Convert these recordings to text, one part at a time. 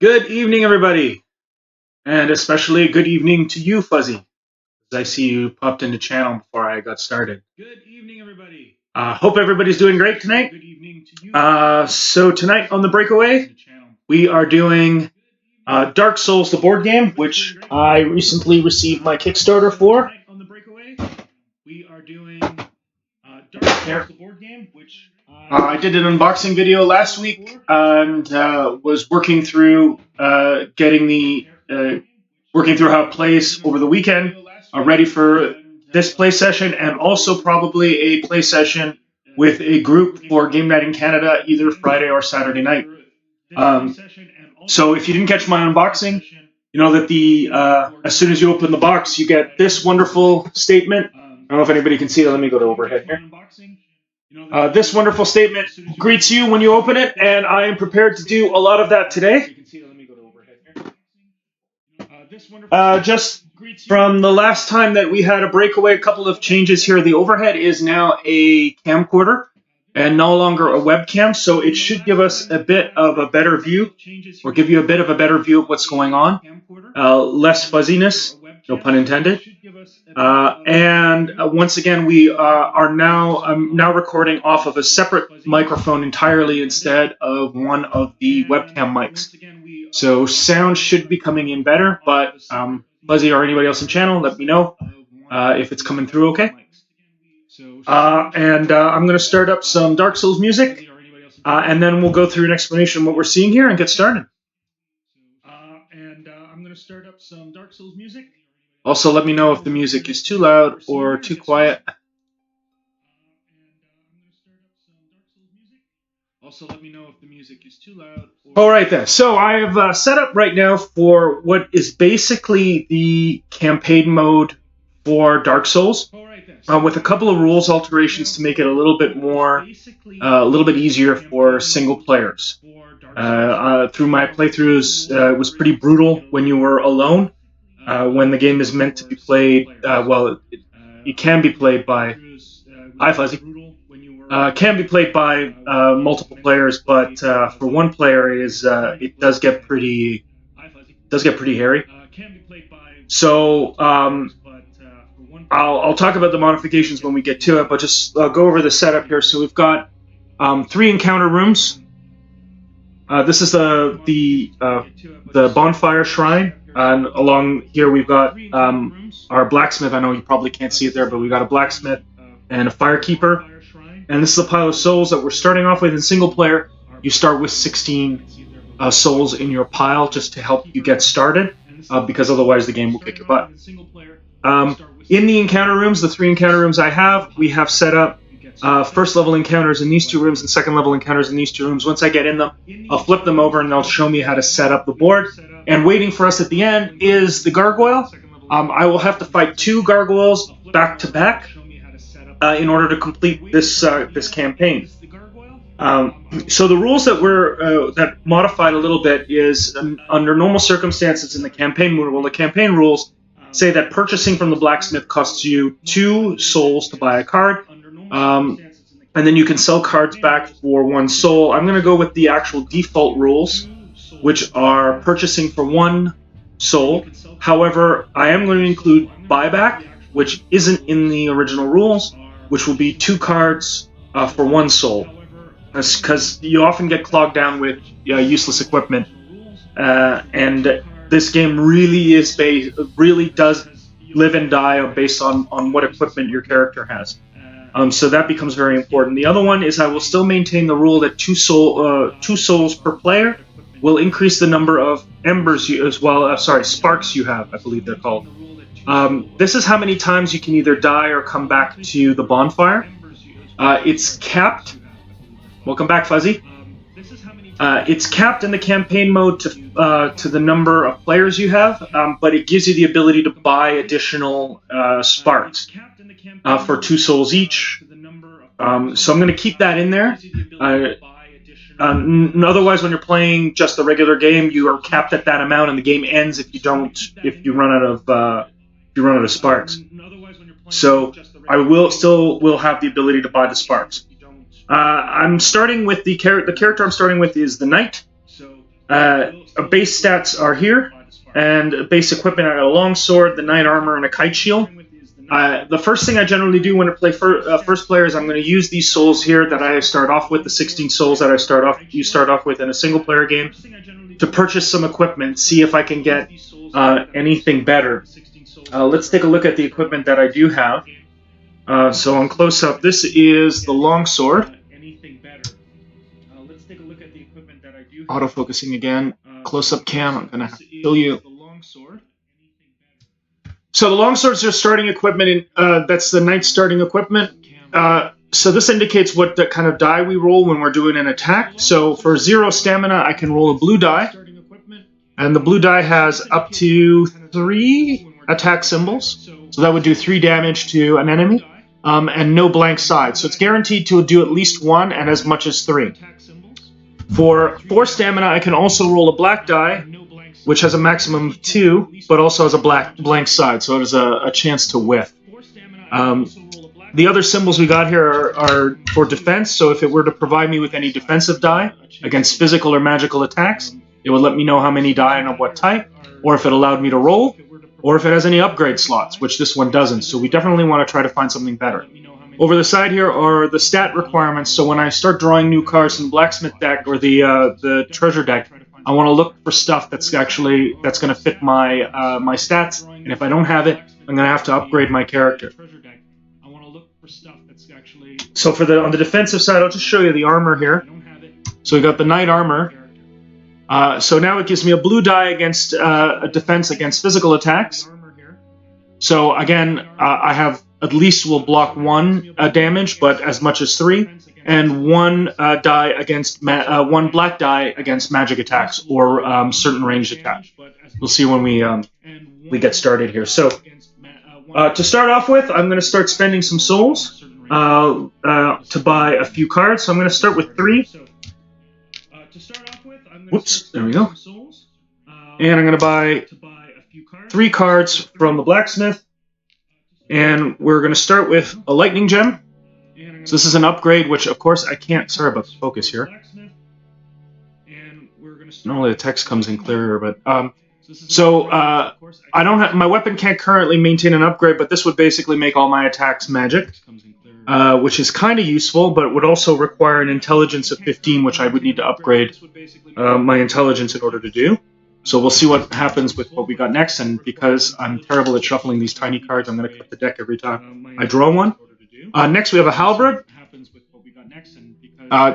Good evening, everybody, and especially good evening to you, Fuzzy, as I see you popped into channel before I got started. Good evening, everybody. Hope everybody's doing great tonight. Good evening to you. So tonight on the Breakaway, we are doing Dark Souls, the board game, which I recently received my Kickstarter for. Tonight on the Breakaway, we are doing Dark Souls, the board game, which I did an unboxing video last week and was working through working through how it plays over the weekend, ready for this play session and also probably a play session with a group for Game Night in Canada either Friday or Saturday night. So if you didn't catch my unboxing, you know that as soon as you open the box, you get this wonderful statement. I don't know if anybody can see it. Let me go to overhead here. This wonderful statement greets you when you open it, and I am prepared to do a lot of that today. Just from the last time that we had a breakaway, a couple of changes here. The overhead is now a camcorder and no longer a webcam, so it should give us a bit of a better view, or give you a bit of a better view of what's going on. Less fuzziness, no pun intended. And once again, we are now recording off of a separate microphone entirely instead of one of the webcam mics. So sound should be coming in better, but Fuzzy or anybody else in channel, let me know if it's coming through okay. I'm going to start up some Dark Souls music, and then we'll go through an explanation of what we're seeing here and get started. I'm going to start up some Dark Souls music. Also, let me know if the music is too loud or too quiet. Also, let me know if the music is too loud. All right, then. So I have set up right now for what is basically the campaign mode for Dark Souls, with a couple of rules alterations to make it a little bit easier for single players. Through my playthroughs, it was pretty brutal when you were alone. When the game is meant to be played, it can be played by. Hi, Fuzzy. Can be played by multiple players, but for one player, it does get pretty hairy. So I'll talk about the modifications when we get to it, but just go over the setup here. So we've got 3 encounter rooms. This is the bonfire shrine, and along here we've got our blacksmith. I know you probably can't see it there, but we've got a blacksmith and a firekeeper. And this is a pile of souls that we're starting off with in single player. You start with 16 souls in your pile just to help you get started, because otherwise the game will kick your butt. In the encounter rooms, the 3 encounter rooms I have, we have set up first level encounters in these 2 rooms and second level encounters in these 2 rooms. Once I get in them, I'll flip them over and they'll show me how to set up the board. And waiting for us at the end is the gargoyle. I will have to fight 2 gargoyles back to back in order to complete this campaign. So the rules that modified a little bit is under normal circumstances in the campaign mode. Well, the campaign rules say that purchasing from the blacksmith costs you 2 souls to buy a card, and then you can sell cards back for 1 soul. I'm going to go with the actual default rules, which are purchasing for 1 soul. However, I am going to include buyback, which isn't in the original rules, which will be 2 cards for 1 soul, because you often get clogged down with useless equipment, and this game really does live and die based on what equipment your character has. So that becomes very important. The other one is I will still maintain the rule that 2 souls per player will increase the number of embers sparks you have, I believe they're called. This is how many times you can either die or come back to the bonfire. It's capped. Welcome back, Fuzzy. It's capped in the campaign mode to the number of players you have, but it gives you the ability to buy additional sparks for 2 souls each. So I'm going to keep that in there. Otherwise, when you're playing just the regular game, you are capped at that amount, and the game ends if you run out of sparks. So I will have the ability to buy the sparks. I'm starting with the character I'm starting with is the knight. Base stats are here, and base equipment, I got a longsword, the knight armor, and a kite shield. The first thing I generally do when I play first player is I'm going to use these souls here that I start off with, the 16 souls that you start off with in a single player game, to purchase some equipment, see if I can get anything better. Let's take a look at the equipment that I do have. So on close up, this is the longsword. Autofocusing again. Close up cam, I'm going to have to kill you. So the longsword's your starting equipment. That's the knight's starting equipment. So this indicates what the kind of die we roll when we're doing an attack. So for 0 stamina, I can roll a blue die. And the blue die has up to 3 attack symbols. So that would do 3 damage to an enemy. And no blank side. So it's guaranteed to do at least 1 and as much as 3. For 4 stamina, I can also roll a black die, which has a maximum of 2, but also has a blank side, so it has a chance to whiff. The other symbols we got here are for defense, so if it were to provide me with any defensive die against physical or magical attacks, it would let me know how many die and of what type, or if it allowed me to roll, or if it has any upgrade slots, which this one doesn't, so we definitely want to try to find something better. Over the side here are the stat requirements, so when I start drawing new cards in the blacksmith deck or the treasure deck, I want to look for stuff that's going to fit my my stats, and if I don't have it, I'm going to have to upgrade my character. So on the defensive side, I'll just show you the armor here. So we got the knight armor. So now it gives me a blue die against a defense against physical attacks. So again, I have at least will block 1 damage, but as much as 3, and 1 die against 1 black die against magic attacks or certain ranged attacks. We'll see when we get started here. So to start off with, I'm going to start spending some souls to buy a few cards. So I'm going to start with 3. Whoops, there we go. And I'm going to buy 3 cards from the blacksmith. And we're going to start with a lightning gem. So this is an upgrade, which of course I can't. Sorry about the focus here. Normally the text comes in clearer, but I don't have my weapon can't currently maintain an upgrade, but this would basically make all my attacks magic, which is kind of useful, but would also require an intelligence of 15, which I would need to upgrade my intelligence in order to do. So we'll see what happens with what we got next, and because I'm terrible at shuffling these tiny cards, I'm going to cut the deck every time I draw one. Next we have a halberd.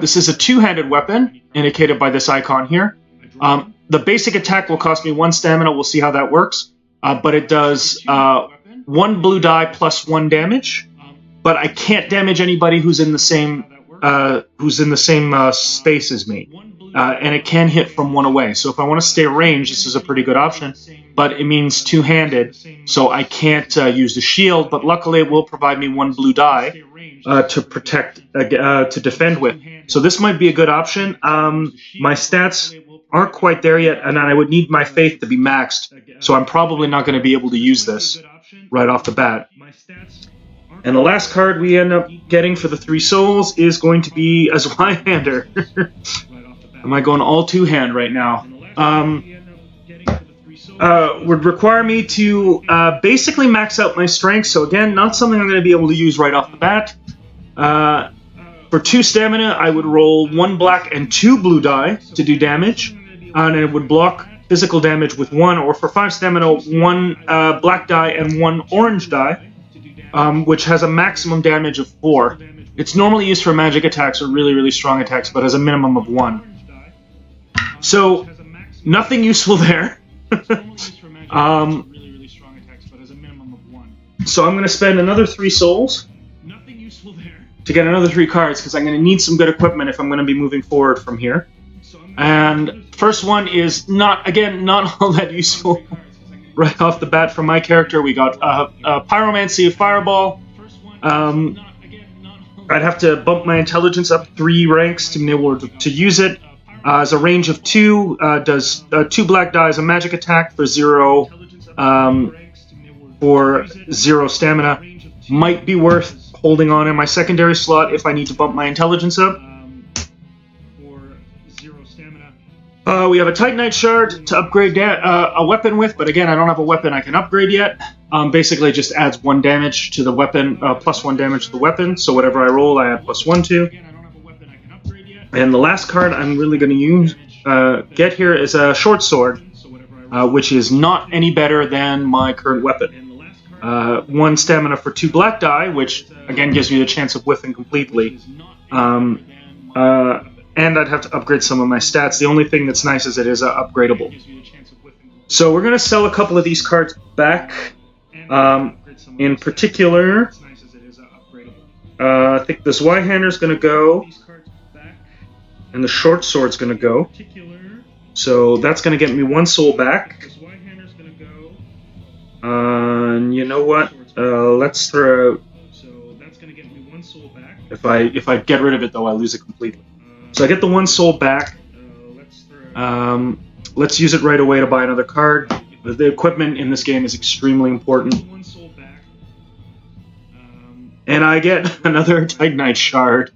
This is a 2-handed weapon, indicated by this icon here. The basic attack will cost me 1 stamina, we'll see how that works, but it does 1 blue die plus 1 damage, but I can't damage anybody who's in the same space as me. And it can hit from 1 away. So if I want to stay ranged, this is a pretty good option. But it means 2-handed, so I can't use the shield. But luckily, it will provide me 1 blue die to protect, to defend with. So this might be a good option. My stats aren't quite there yet, and I would need my faith to be maxed. So I'm probably not going to be able to use this right off the bat. And the last card we end up getting for the 3 souls is going to be a Zweihander. Am I going all 2-hand right now? Would require me to basically max out my strength. So again, not something I'm going to be able to use right off the bat. For 2 stamina, I would roll 1 black and 2 blue die to do damage. And it would block physical damage with 1. Or for 5 stamina, 1 black die and 1 orange die, which has a maximum damage of 4. It's normally used for magic attacks or really, really strong attacks, but has a minimum of 1. So, nothing useful there. So I'm going to spend another 3 souls to get another 3 cards, because I'm going to need some good equipment if I'm going to be moving forward from here. And first one is not all that useful right off the bat from my character. We got Pyromancy of Fireball. I'd have to bump my intelligence up 3 ranks to be able to use it. As a range of 2, does 2 black die as a magic attack for 0 stamina. Might be worth holding on in my secondary slot if I need to bump my intelligence up. We have a Titanite shard to upgrade a weapon with, but again, I don't have a weapon I can upgrade yet. Basically, it just adds 1 damage to the weapon, plus 1 damage to the weapon. So whatever I roll, I add +1 to. And the last card I'm really going to get here is a short sword, which is not any better than my current weapon. 1 stamina for 2 black die, which again gives me the chance of whiffing completely. And I'd have to upgrade some of my stats. The only thing that's nice is it is upgradable. So we're going to sell a couple of these cards back. In particular, I think this Zweihander is going to go, and the short sword's going to go. So that's going to get me 1 soul back. And you know what? Let's throw out. If I get rid of it though, I lose it completely. So I get the 1 soul back. Let's use it right away to buy another card. The equipment in this game is extremely important. And I get another Titanite shard,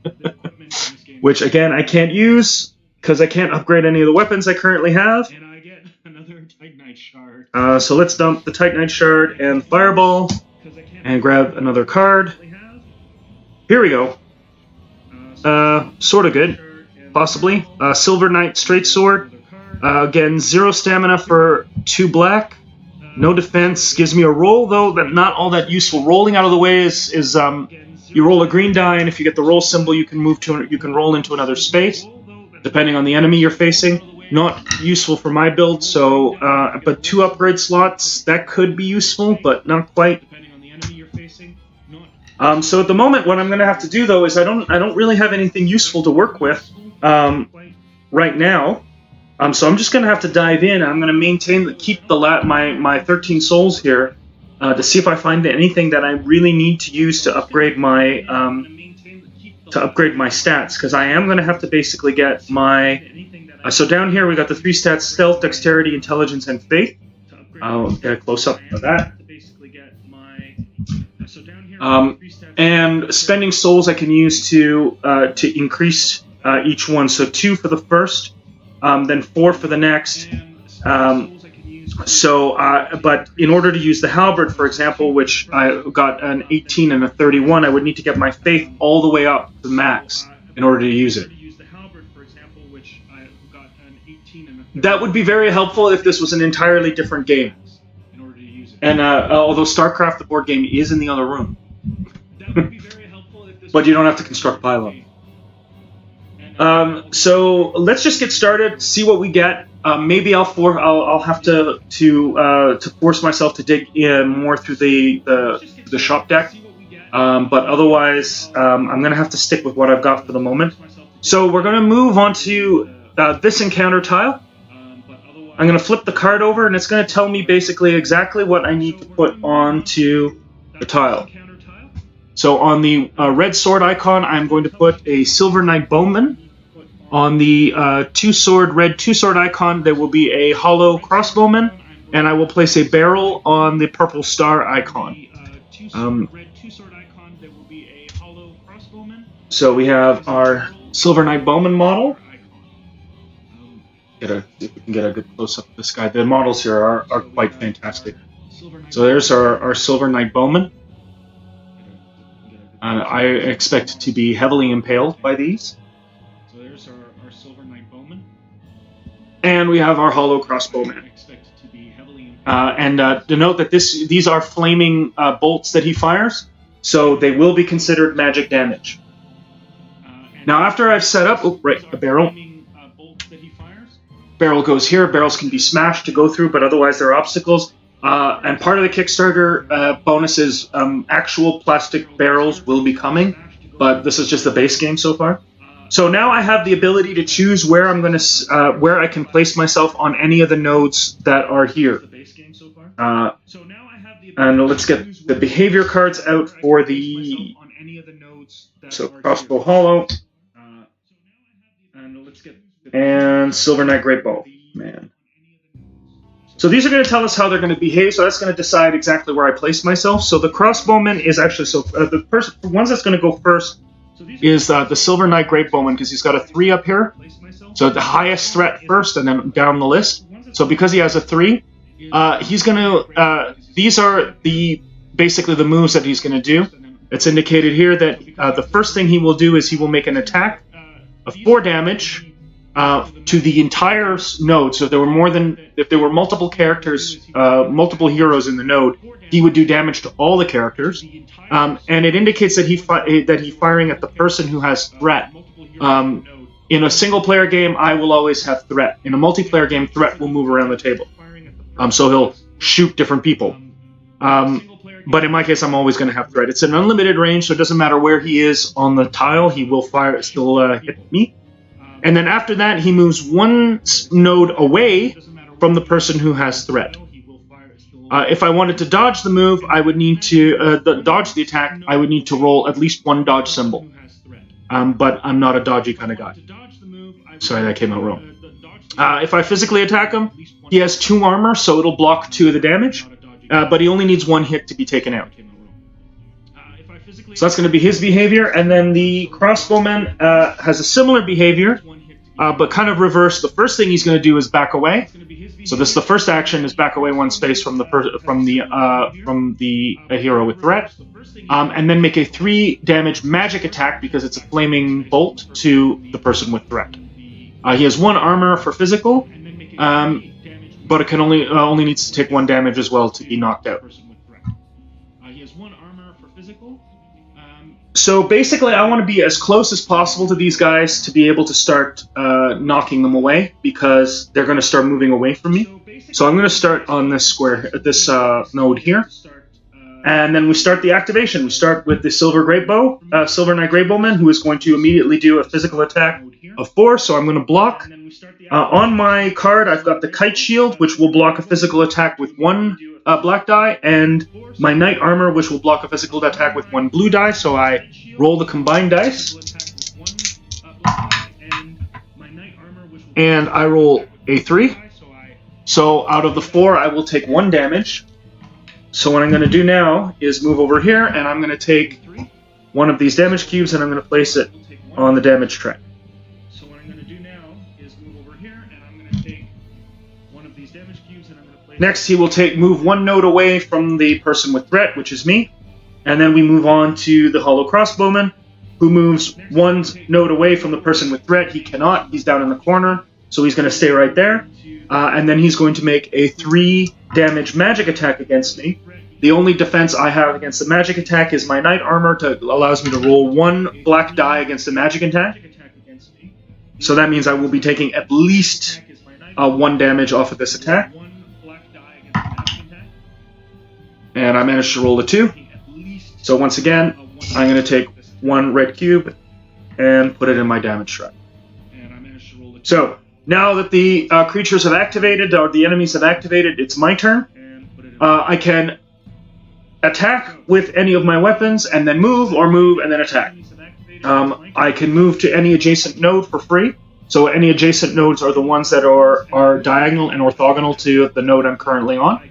which again I can't use because I can't upgrade any of the weapons I currently have. So let's dump the Titanite shard and Fireball and grab another card. Here we go. Sort of good. Possibly. Silver Knight Straight Sword. Again, 0 stamina for 2 black. No defense. Gives me a roll, though, but not all that useful. Rolling out of the way is you roll a green die, and if you get the roll symbol, you can roll into another space, depending on the enemy you're facing. Not useful for my build, so but 2 upgrade slots, that could be useful, but not quite. So at the moment, what I'm going to have to do though is I don't really have anything useful to work with right now. So I'm just going to have to dive in. I'm going to keep my 13 souls here to see if I find anything that I really need to use to upgrade my stats, because I am going to have to basically get my. So down here we got the 3 stats: Stealth, Dexterity, Intelligence, and Faith. I'll get a close up of that. And spending souls I can use to increase each one. So 2 for the first, then 4 for the next. But in order to use the halberd, for example, which I got an 18 and a 31, I would need to get my faith all the way up to max in order to use it. That would be very helpful if this was an entirely different game. And although StarCraft, the board game, is in the other room. But you don't have to construct pylon. So let's just get started, see what we get. Maybe I'll have to force myself to dig in more through the shop deck. But otherwise, I'm going to have to stick with what I've got for the moment. So we're going to move on to this encounter tile. I'm going to flip the card over, and it's going to tell me basically exactly what I need to put onto the tile. So on the red sword icon, I'm going to put a Silver Knight Bowman. On the red 2-sword icon, there will be a hollow crossbowman, and I will place a barrel on the purple star icon. So we have our Silver Knight Bowman model. If we can get a good close-up of this guy. The models here are quite fantastic. So there's our Silver Knight Bowman. I expect to be heavily impaled by these. So there's our Silver Knight Bowman. And we have our hollow crossbowman. And to note that these are flaming bolts that he fires, so they will be considered magic damage. Now after I've set up, a barrel. Barrel goes here. Barrels can be smashed to go through, but otherwise there are obstacles. And part of the Kickstarter bonus is actual plastic barrels will be coming, but this is just the base game so far. So now I have the ability to choose where where I can place myself on any of the nodes that are here. And let's get the behavior cards out for the crossbow hollow. And Silver Knight Great Bow. Man. So these are going to tell us how they're going to behave, so that's going to decide exactly where I place myself. So the crossbowman is actually, the ones that's going to go first is the Silver Knight Great Bowman, because he's got a 3 up here. So the highest threat first, and then down the list. So because he has a 3, he's going to. These are basically the moves that he's going to do. It's indicated here that the first thing he will do is he will make an attack of 4 damage to the entire node. So if there were multiple characters, multiple heroes in the node, he would do damage to all the characters. And it indicates that he's firing at the person who has threat. In a single-player game, I will always have threat. In a multiplayer game, threat will move around the table. So he'll shoot different people. But in my case, I'm always going to have threat. It's an unlimited range, so it doesn't matter where he is on the tile. He will still hit me. And then after that, he moves 1 node away from the person who has threat. If I wanted to dodge the move, I would need to dodge the attack. I would need to roll at least 1 dodge symbol. But I'm not a dodgy kind of guy. Sorry, that came out wrong. If I physically attack him, he has 2 armor, so it'll block 2 of the damage. But he only needs 1 hit to be taken out. So that's going to be his behavior. And then the crossbowman has a similar behavior, but kind of reverse. The first thing he's going to do is back away. So this the first action is back away 1 space from the hero with threat, and then make a 3 damage magic attack because it's a flaming bolt to the person with threat. He has 1 armor for physical, but it can only needs to take 1 damage as well to be knocked out. So basically, I want to be as close as possible to these guys to be able to start knocking them away because they're going to start moving away from me. So I'm going to start on this node here, and then we start the activation. We start with the Silver Knight Greybowman, who is going to immediately do a physical attack of 4. So I'm going to block. On my card, I've got the Kite Shield, which will block a physical attack with 1 black die, and my Knight Armor, which will block a physical attack with 1 blue die. So I roll the combined dice, and I roll a 3. So out of the 4, I will take 1 damage. So what I'm going to do now is move over here, and I'm going to take 1 of these damage cubes, and I'm going to place it on the damage track. Next, he will move 1 node away from the person with threat, which is me. And then we move on to the Hollow Crossbowman, who moves 1 node away from the person with threat. He cannot. He's down in the corner, so he's going to stay right there. And then he's going to make a 3 damage magic attack against me. The only defense I have against the magic attack is my Knight Armor allows me to roll 1 black die against the magic attack. So that means I will be taking at least 1 damage off of this attack. And I managed to roll a 2. So once again, I'm going to take 1 red cube and put it in my damage track. So now that the creatures have activated, or the enemies have activated, it's my turn. I can attack with any of my weapons and then move, or move and then attack. I can move to any adjacent node for free. So any adjacent nodes are the ones that are diagonal and orthogonal to the node I'm currently on.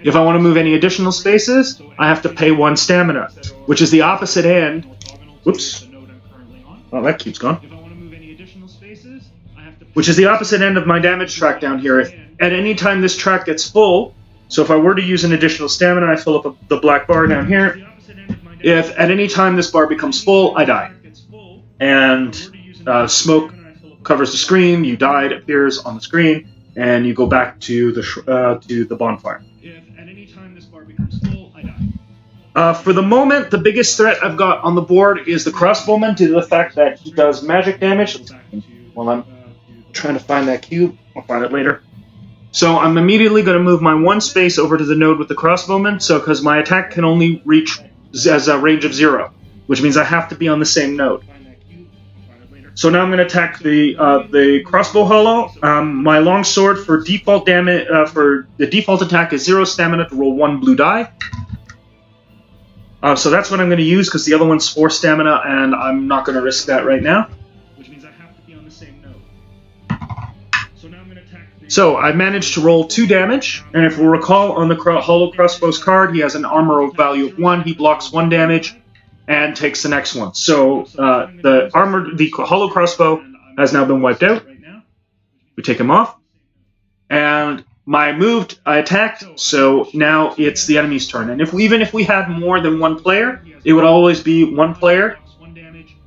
If I want to move any additional spaces, I have to pay 1 stamina, which is the opposite end. Whoops. Oh, that cube's gone. Which is the opposite end of my damage track down here. If at any time this track gets full, so if I were to use an additional stamina, I fill up the black bar down here. If at any time this bar becomes full, I die. And smoke covers the screen, you die, it appears on the screen, and you go back to the bonfire. For the moment, the biggest threat I've got on the board is the crossbowman, due to the fact that he does magic damage. While I'm trying to find that cube, I'll find it later. So I'm immediately going to move my 1 space over to the node with the crossbowman, because my attack can only reach as a range of 0, which means I have to be on the same node. So now I'm going to attack the crossbow hollow. My longsword for default damage for the default attack is 0 stamina to roll 1 blue die. So that's what I'm going to use because the other one's 4 stamina, and I'm not going to risk that right now. Which means I have to be on the same node. So now I'm going to attack. So I managed to roll 2 damage, and if we recall on the hollow crossbow's card, he has an armor value of 1. He blocks 1 damage and takes the next one. So the hollow crossbow has now been wiped out. We take him off. And I attacked, so now it's the enemy's turn. And even if we had more than one player, it would always be one player,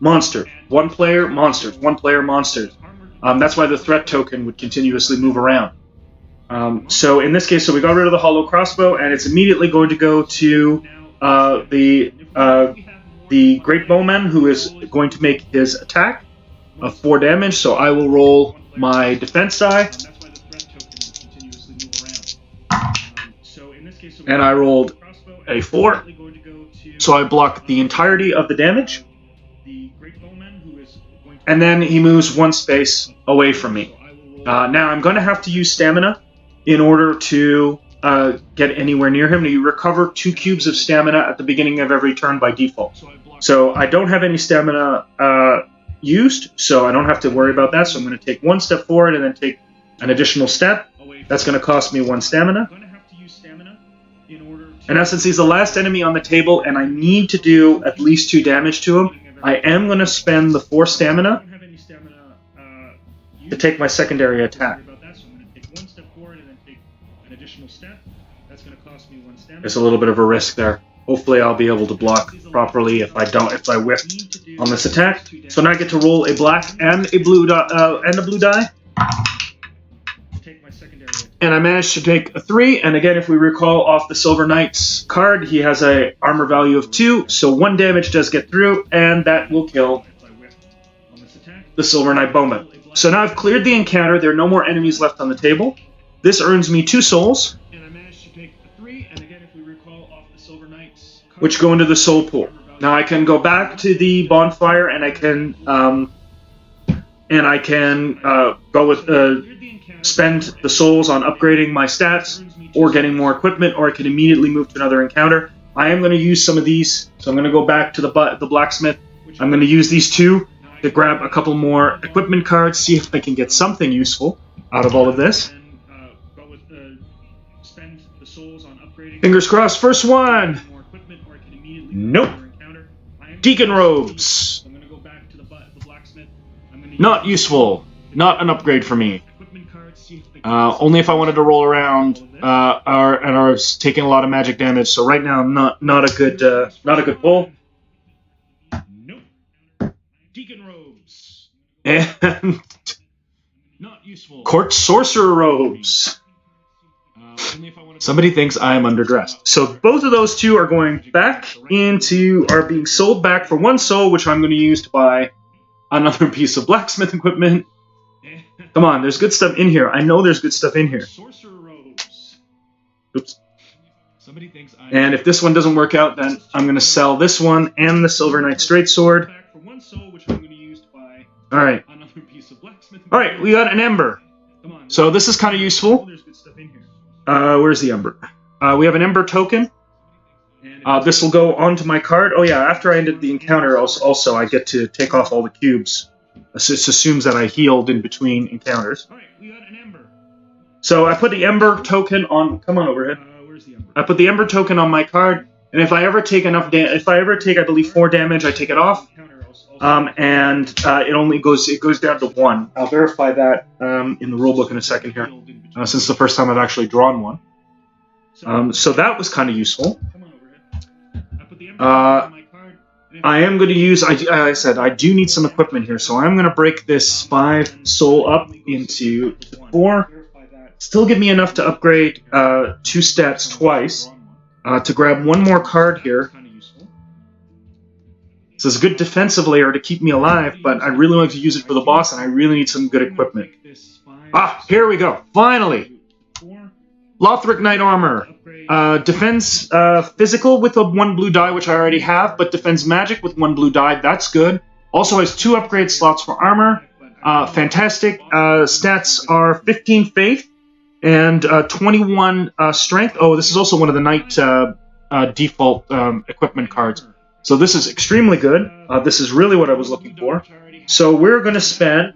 monster, one player, monsters, one player, monsters. That's why the threat token would continuously move around. So in this case, we got rid of the hollow crossbow, and it's immediately going to go to the great bowman, who is going to make his attack of 4 damage. So I will roll my defense die. And I rolled a 4, so I block the entirety of the damage. And then he moves 1 space away from me. Now I'm going to have to use stamina in order to get anywhere near him. You recover 2 cubes of stamina at the beginning of every turn by default. So I don't have any stamina used, so I don't have to worry about that. So I'm going to take 1 step forward and then take an additional step. That's going to cost me 1 stamina. And now since he's the last enemy on the table and I need to do at least 2 damage to him, I am going to spend the 4 stamina to take my secondary attack. There's a little bit of a risk there. Hopefully I'll be able to block properly if I whiff on this attack. So now I get to roll a black and a blue die. And I managed to take a 3, and again, if we recall off the Silver Knight's card, he has a armor value of 2, so 1 damage does get through, and that will kill the Silver Knight Bowman. So now I've cleared the encounter, there are no more enemies left on the table. This earns me 2 souls, which go into the soul pool. Now I can go back to the bonfire, and I can go with spend the souls on upgrading my stats or getting more equipment, or I can immediately move to another encounter. I am going to use some of these, so I'm going to go back to the blacksmith. I'm going to use these 2 to grab a couple more equipment cards, see if I can get something useful out of all of this. Fingers crossed, first one! Nope. Deacon robes. Not useful. Not an upgrade for me. Only if I wanted to roll around, and I was taking a lot of magic damage. So right now, not a good pull. Nope. Deacon robes. And court sorcerer robes. Somebody thinks I am underdressed. So both of those 2 are going back are being sold back for 1 soul, which I'm going to use to buy another piece of blacksmith equipment. Come on, there's good stuff in here. I know there's good stuff in here. Oops. And if this one doesn't work out, then I'm going to sell this one and the Silver Knight Straight Sword. Alright. Alright, we got an Ember. So this is kind of useful. Where's the Ember? We have an Ember token. This will go onto my card. Oh yeah, after I ended the encounter, also I get to take off all the cubes. It assumes that I healed in between encounters. So I put the Ember token on. Come on over here. I put the Ember token on my card, and if I ever take enough I believe 4 damage, I take it off. And it goes down to 1. I'll verify that in the rulebook in a second here, since the first time I've actually drawn one. So that was kind of useful. I am going to use, I said, I do need some equipment here, so I'm going to break this 5 soul up into 4. Still give me enough to upgrade 2 stats twice, to grab 1 more card here. This is a good defensive layer to keep me alive, but I really want to use it for the boss, and I really need some good equipment. Ah, here we go. Finally! Lothric Knight Armor. Defends physical with a 1 blue die, which I already have, but defends magic with 1 blue die. That's good. Also has 2 upgrade slots for armor. Fantastic. Stats are 15 faith and 21 strength. Oh, this is also one of the knight default equipment cards. So this is extremely good. This is really what I was looking for. So we're going to spend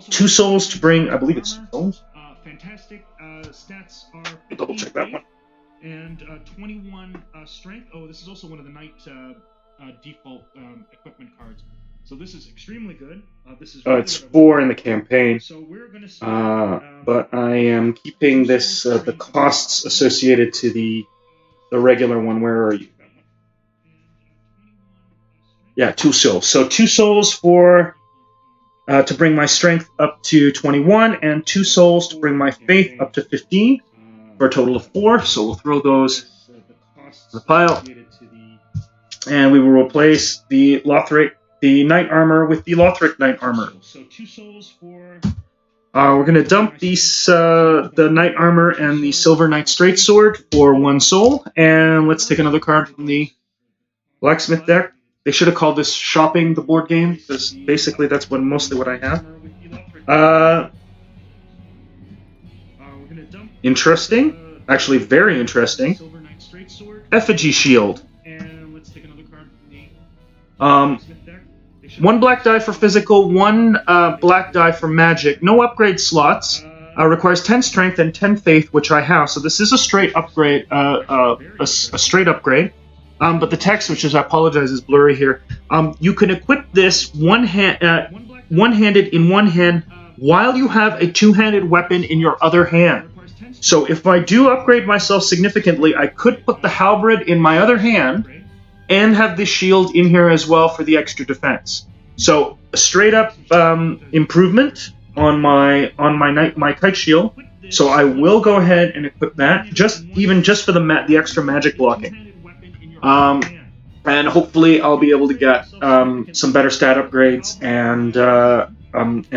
2 souls to bring, I believe it's 2 souls. Fantastic stats are double check that one. And 21 strength. Oh, this is also one of the knight default equipment cards. It's 4 in the campaign. But I am keeping this the costs associated to the regular one. Where are you? Yeah, 2 souls. So 2 souls for to bring my strength up to 21, and 2 souls to bring my faith up to 15, for a total of 4. So we'll throw those in the pile, and we will replace the Knight Armor with the Lothric Knight Armor. We're going to dump these the Knight Armor and the Silver Knight Straight Sword for 1 soul, and let's take another card from the Blacksmith deck. They should have called this Shopping, the board game, because basically that's mostly what I have. Interesting. Actually, very interesting. Effigy Shield. 1 black die for physical, 1 black die for magic. No upgrade slots. Requires 10 strength and 10 faith, which I have. So this is a straight upgrade. A straight upgrade. But the text, which is, I apologize, is blurry here. You can equip this one-handed in one hand while you have a 2-handed weapon in your other hand. So if I do upgrade myself significantly, I could put the halberd in my other hand and have the shield in here as well for the extra defense. So a straight up improvement on my kite shield. So I will go ahead and equip that, just for the extra magic blocking. And hopefully I'll be able to get some better stat upgrades and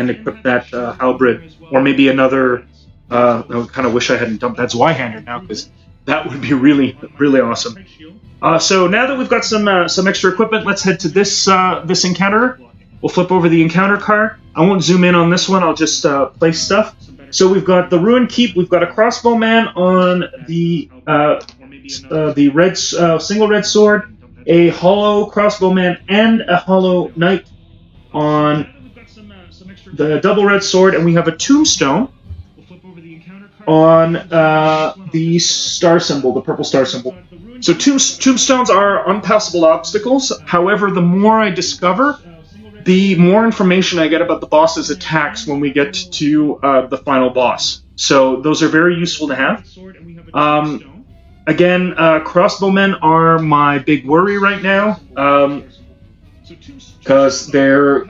equip that halberd, or maybe another. I kind of wish I hadn't dumped that Zweihander now, because that would be really, really awesome. So now that we've got some extra equipment, let's head to this encounter. We'll flip over the encounter card. I won't zoom in on this one. I'll just place stuff. So we've got the Ruined Keep. We've got a crossbowman on the red single red sword, a hollow crossbowman, and a hollow knight on the double red sword, and we have a tombstone on the star symbol, the purple star symbol. So tombstones are unpassable obstacles. However, the more I discover, the more information I get about the boss's attacks when we get to the final boss. So those are very useful to have. Again, crossbowmen are my big worry right now, because they're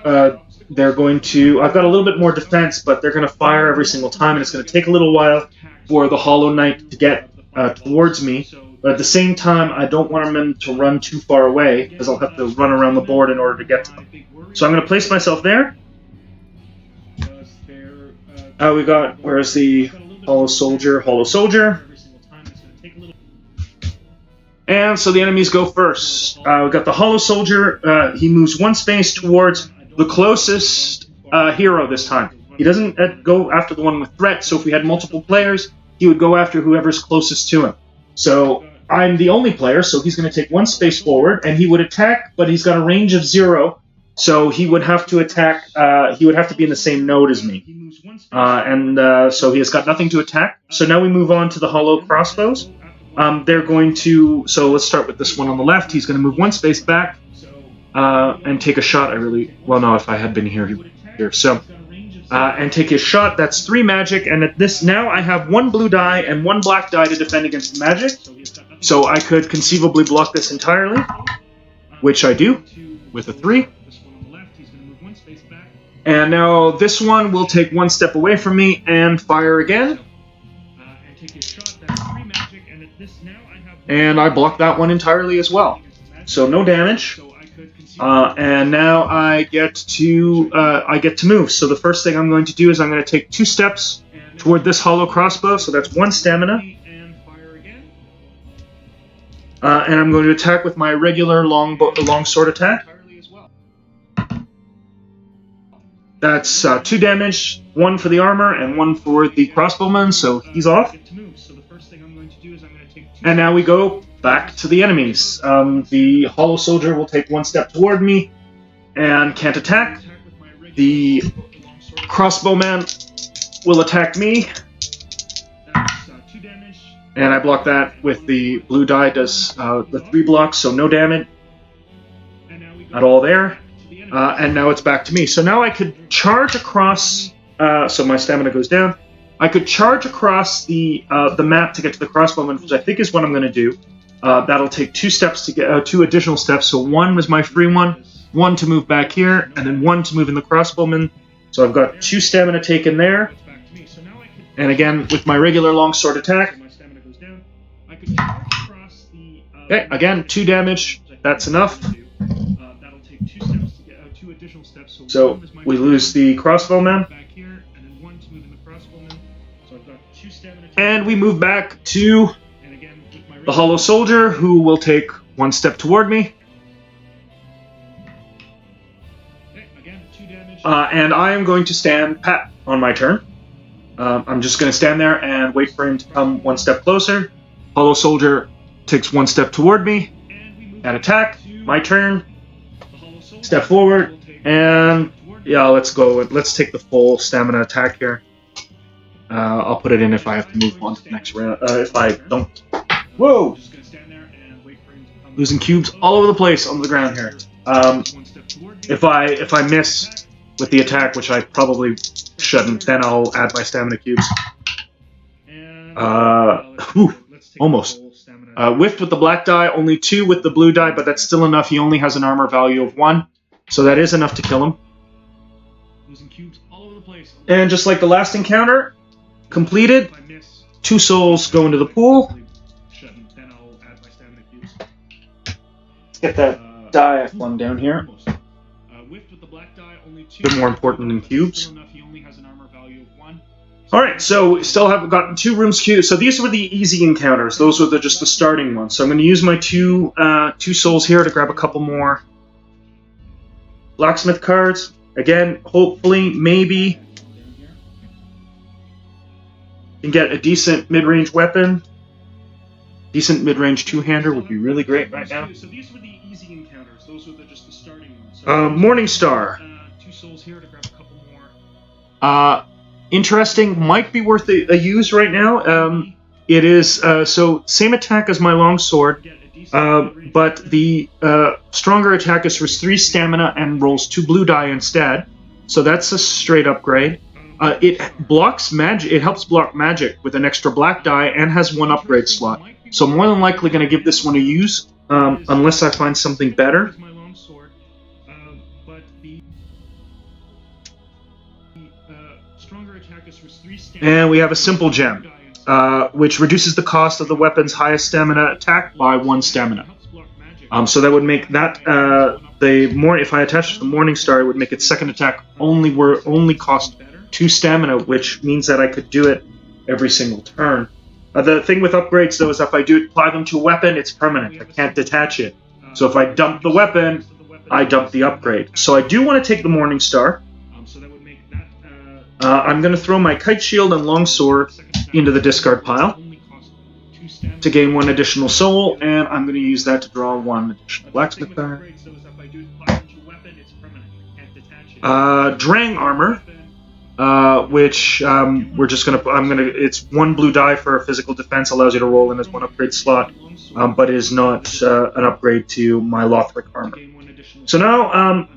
going to. I've got a little bit more defense, but they're going to fire every single time, and it's going to take a little while for the Hollow Knight to get towards me. But at the same time, I don't want them to run too far away, because I'll have to run around the board in order to get to them. So I'm going to place myself there. We got, where's the Hollow Soldier? Hollow Soldier. And so the enemies go first. We've got the Hollow Soldier. He moves 1 space towards the closest hero this time. He doesn't go after the one with threat, so if we had multiple players, he would go after whoever's closest to him. So I'm the only player, so he's going to take 1 space forward, and he would attack, but he's got a range of 0, so he would have to attack. He would have to be in the same node as me. So he has got nothing to attack. So now we move on to the Hollow Crossbows. They're going to. So let's start with this one on the left. He's going to move 1 space back and take a shot. Well, no, if I had been here, he would be here. So and take his shot. That's 3 magic, and at this now I have 1 blue die and 1 black die to defend against the magic. So I could conceivably block this entirely, which I do with a 3. And now this one will take 1 step away from me and fire again. And I blocked that one entirely as well. So no damage. And now I get to move. So the first thing I'm going to do is I'm going to take 2 steps toward this hollow crossbow. So that's 1 stamina. And I'm going to attack with my regular long sword attack. That's 2 damage, 1 for the armor and 1 for the crossbowman, so he's off. And now we go back to the enemies. The Hollow Soldier will take 1 step toward me and can't attack. The crossbowman will attack me. And I block that with the blue die, does the 3 blocks, so no damage at all there. And now it's back to me. So now I could charge across. So my stamina goes down. I could charge across the map to get to the crossbowman, which I think is what I'm going to do. That'll take 2 steps to get 2 additional steps. So 1 was my free one to move back here, and then 1 to move in the crossbowman. So I've got 2 stamina taken there. And again, with my regular longsword attack. Okay, again, 2 damage. That's enough. So we lose the crossbowman. And we move back to the hollow soldier, who will take 1 step toward me. And I am going to stand pat on my turn. I'm just going to stand there and wait for him to come 1 step closer. Hollow soldier takes 1 step toward me and attack. My turn. Step forward, and yeah, let's go. Let's take the full stamina attack here. I'll put it in if I have to move on to the next round. If I don't. Whoa! Losing cubes all over the place on the ground here. If I miss with the attack, which I probably shouldn't, then I'll add my stamina cubes. Almost. Whiffed with the black die, only 2 with the blue die, but that's still enough. He only has an armor value of 1, so that is enough to kill him. And just like the last encounter, completed. 2 souls go into the pool. Let's get that die I flung down here. A bit more important than cubes. Alright, so we still have gotten 2 rooms queued. So these were the easy encounters. Those were just the starting ones. So I'm going to use my 2 souls here to grab a couple more blacksmith cards. Again, hopefully, maybe can get a decent mid-range weapon. Decent mid-range 2-hander would be really great right now. So these were the easy encounters. Those were just the starting ones. So Morning Star. 2 souls here to grab a couple more. Interesting, might be worth a use right now. It is, so same attack as my longsword, but the stronger attack is for 3 stamina and rolls 2 blue die instead. So that's a straight upgrade. It blocks magic. It helps block magic with an extra black die and has 1 upgrade slot. So I'm more than likely going to give this one a use, unless I find something better. And we have a simple gem, which reduces the cost of the weapon's highest stamina attack by 1 stamina. So that would make that if I attach to the Morning Star, it would make its second attack only cost 2 stamina, which means that I could do it every single turn. The thing with upgrades, though, is if I do apply them to a weapon, it's permanent. I can't detach it. So if I dump the weapon, I dump the upgrade. So I do want to take the Morning Star. I'm going to throw my Kite Shield and Longsword into the discard pile to gain 1 additional soul, and I'm going to use that to draw 1 additional blacksmith card. Drang Armor, which we're just going to. It's 1 blue die for a physical defense, allows you to roll in as 1 upgrade slot, but is not an upgrade to my Lothric armor. So now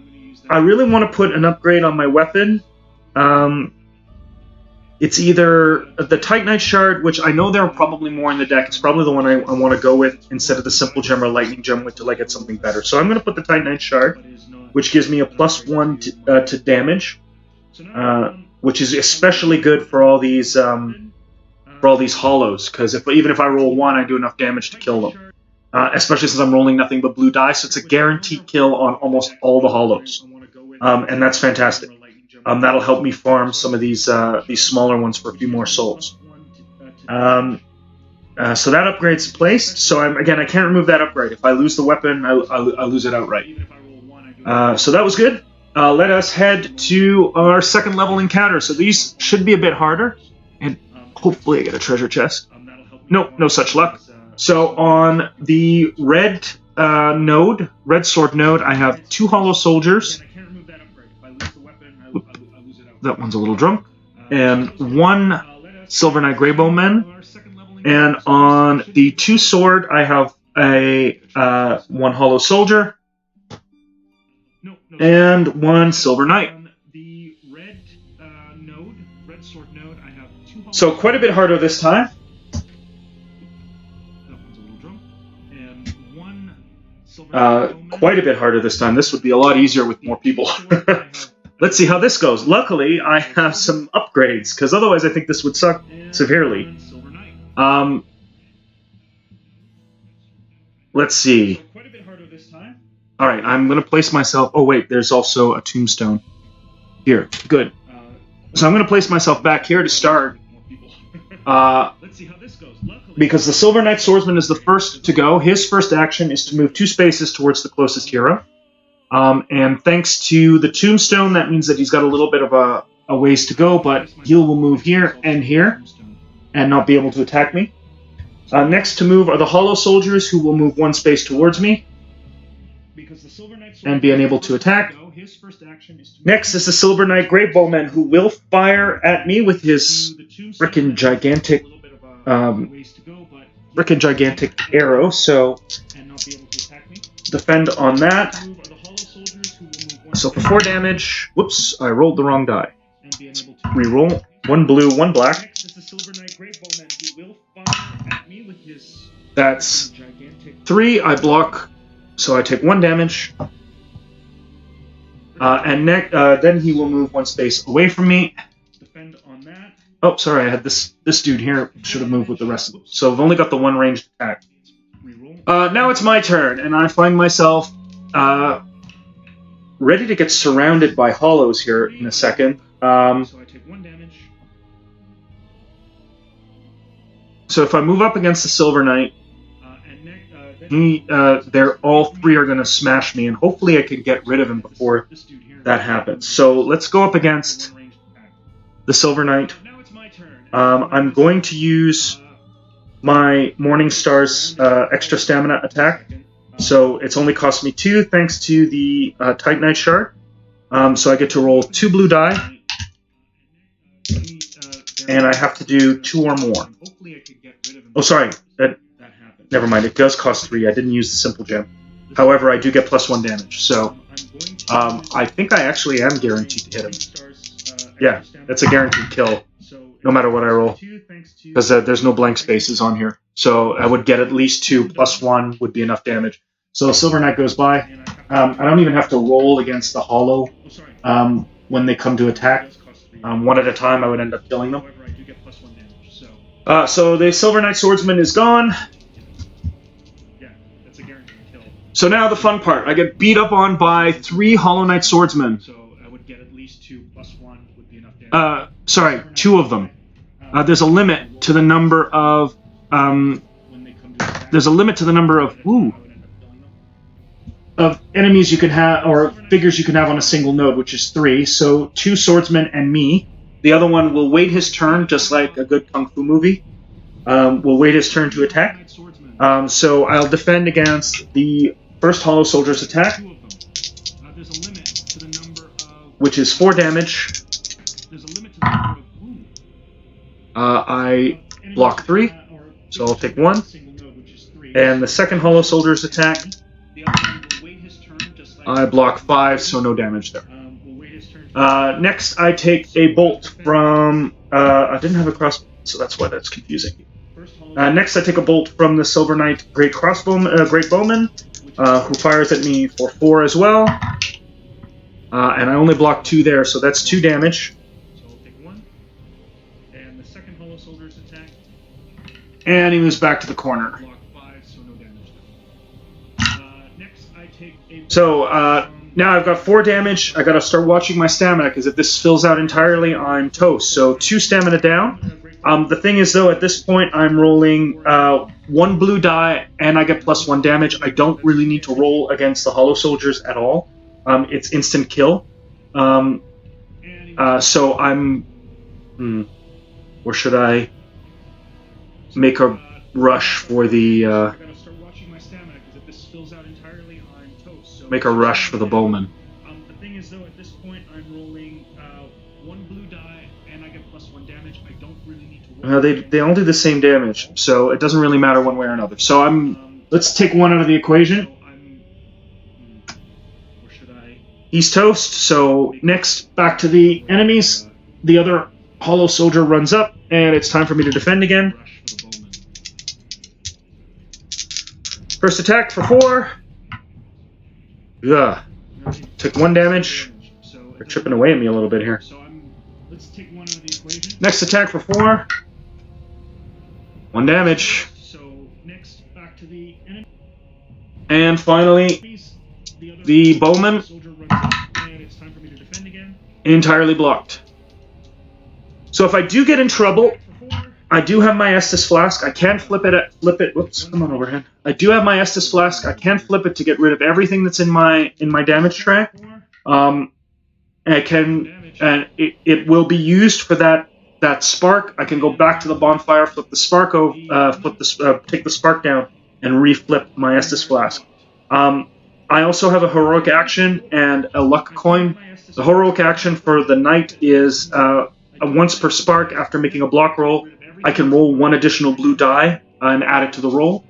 I really want to put an upgrade on my weapon. It's either the Titanite Shard, which I know there are probably more in the deck. It's probably the one I want to go with instead of the Simple Gem or Lightning Gem until I get something better. So I'm going to put the Titanite Shard, which gives me a +1 to damage, which is especially good for all these hollows, because even if I roll 1, I do enough damage to kill them. Especially since I'm rolling nothing but blue dice, so it's a guaranteed kill on almost all the hollows, and that's fantastic. That'll help me farm some of these smaller ones for a few more souls. So that upgrade's placed. So I can't remove that upgrade. If I lose the weapon, I lose it outright. So that was good. Let us head to our 2nd level encounter. So these should be a bit harder, and hopefully I get a treasure chest. Nope, no such luck. So on the red sword node, I have 2 hollow soldiers. That one's a little drunk. And 1 Silver Knight Greybowman. And on the 2 sword, I have a 1 hollow soldier. and 1 Silver Knight. The red red sword node, I have 2. So quite a bit harder this time. That one's a little drum. And 1 silver quite a bit harder this time. This would be a lot easier with more people. Let's see how this goes. Luckily, I have some upgrades, because otherwise I think this would suck severely. Let's see. Quite a bit harder this time. All right, I'm going to place myself... Oh, wait, there's also a tombstone. Here, good. So I'm going to place myself back here to start. Let's see how this goes. Luckily, because the Silver Knight Swordsman is the first to go. His first action is to move 2 spaces towards the closest hero. And thanks to the tombstone, that means that he's got a little bit of a ways to go, but he will move here and not be able to attack me. Next to move are the Hollow Soldiers, who will move 1 space towards me and be unable to attack. Next is the Silver Knight Great Bowman, who will fire at me with his frickin' gigantic arrow, so defend on that. So for 4 damage, whoops, I rolled the wrong die. Reroll. 1 blue, 1 black. That's 3. I block, so I take 1 damage. And then he will move 1 space away from me. Oh, sorry, I had this dude here. Should have moved with the rest of them. So I've only got the 1 ranged attack. Now it's my turn, and I find myself ready to get surrounded by hollows here in a second. So if I move up against the Silver Knight, all 3 are going to smash me, and hopefully I can get rid of him before that happens. So let's go up against the Silver Knight. I'm going to use my Morning Star's extra stamina attack. So it's only cost me 2 thanks to the Titanite Shard. So I get to roll 2 blue die. And I have to do 2 or more. Oh, sorry. Never mind. It does cost 3. I didn't use the simple gem. However, I do get +1 damage. So I think I actually am guaranteed to hit him. Yeah, that's a guaranteed kill, no matter what I roll. Because there's no blank spaces on here. So I would get at least 2 +1 would be enough damage. So Silver Knight goes by. I don't even have to roll against the hollow when they come to attack. 1 at a time, I would end up killing them. So the Silver Knight Swordsman is gone. So now the fun part. I get beat up on by 3 Hollow Knight Swordsmen. Sorry, 2 of them. There's a limit to the number of... of enemies you can have, or figures you can have on a single node, which is 3. So 2 swordsmen and me. The other one will wait his turn, just like a good kung fu movie. Will wait his turn to attack. So I'll defend against the first Hollow Soldier's attack, which is 4 damage. I block 3, so I'll take 1. And the second Hollow Soldier's attack, I block 5, so no damage there. Next, I take a bolt from... I didn't have a crossbow, so that's why that's confusing. Next, I take a bolt from the Silver Knight Great Bowman, who fires at me for 4 as well. And I only block 2 there, so that's 2 damage. And he moves back to the corner. So, now I've got 4 damage. I gotta start watching my stamina, because if this fills out entirely, I'm toast. So 2 stamina down. The thing is, though, at this point, I'm rolling 1 blue die, and I get +1 damage. I don't really need to roll against the Hollow Soldiers at all. It's instant kill. So I'm... or should I make a rush for the... make a rush for the bowman. The thing is, though, at this point, I'm rolling 1 blue die, and I get +1 damage. I don't really need to roll. They all do the same damage, so it doesn't really matter one way or another. So let's take 1 out of the equation. He's toast, so next, back to the enemies. The other hollow soldier runs up, and it's time for me to defend again. First attack for 4. Ugh. Took 1 damage. They're chipping away at me a little bit here. Next attack for 4. 1 damage. And finally, the bowman. Entirely blocked. So if I do get in trouble, I do have my Estus Flask. I can flip it. Whoops, come on overhead. I do have my Estus Flask. I can flip it to get rid of everything that's in my damage tray. And it will be used for that spark. I can go back to the bonfire, flip the spark over, take the spark down, and reflip my Estus Flask. I also have a heroic action and a luck coin. The heroic action for the knight is once per spark after making a block roll, I can roll 1 additional blue die and add it to the roll,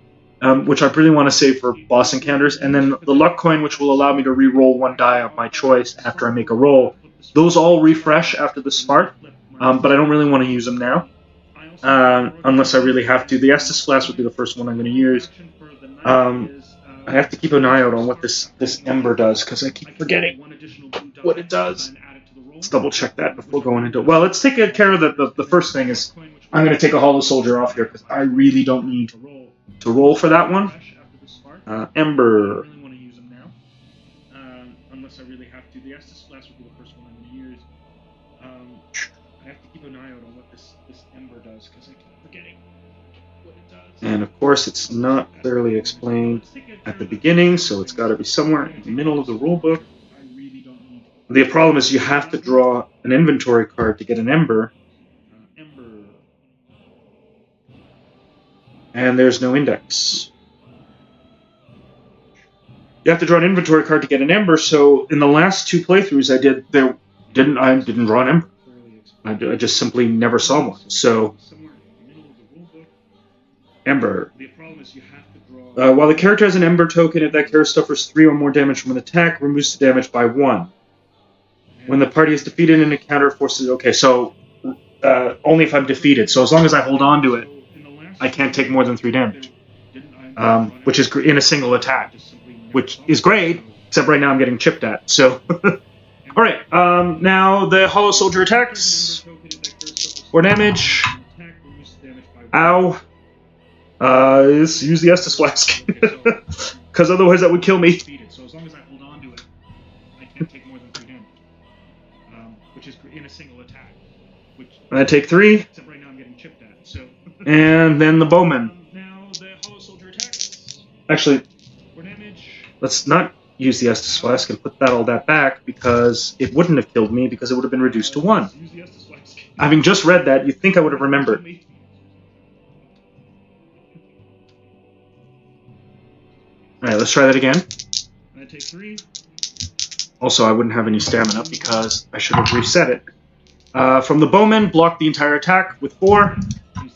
which I really want to save for boss encounters. And then the luck coin, which will allow me to re-roll 1 die of my choice after I make a roll. Those all refresh after the spark, but I don't really want to use them now, unless I really have to. The Estus Flask would be the first one I'm going to use. I have to keep an eye out on what this ember does, because I keep forgetting what it does. Let's double check that before going into it. Well, let's take care of the first thing is I'm going to take a hollow soldier off here, because I really don't need to roll for that one. Ember. Unless I really have to. The Estus Flask would be the first one I'm going to use. I have to keep an eye out on what this ember does, because I keep forgetting what it does. And of course, it's not clearly explained at the beginning, so it's got to be somewhere in the middle of the rulebook. The problem is you have to draw an inventory card to get an ember. And there's no index. You have to draw an inventory card to get an ember, so in the last 2 playthroughs I didn't draw an ember. I just simply never saw one. So ember. While the character has an ember token, if that character suffers 3 or more damage from an attack, removes the damage by 1. When the party is defeated in an encounter, forces... Okay, so only if I'm defeated. So as long as I hold on to it, I can't take more than 3 damage, which is in a single attack, which is great, except right now I'm getting chipped at. So, all right, now the hollow soldier attacks. 4 damage. Ow. Let's use the Estus Flask, because otherwise that would kill me. So as long as I hold on to it, I can't take more than 3 damage, which is in a single attack. I take 3. Except right now I'm getting chipped at. So. And then the bowman. Now the hollow soldier attacks. Actually, let's not use the Estus Flask and put all that back, because it wouldn't have killed me, because it would have been reduced to 1. Having just read that, you'd think I would have remembered. Alright, let's try that again. I take 3. Also, I wouldn't have any stamina, because I should have reset it. From the bowman, block the entire attack with 4.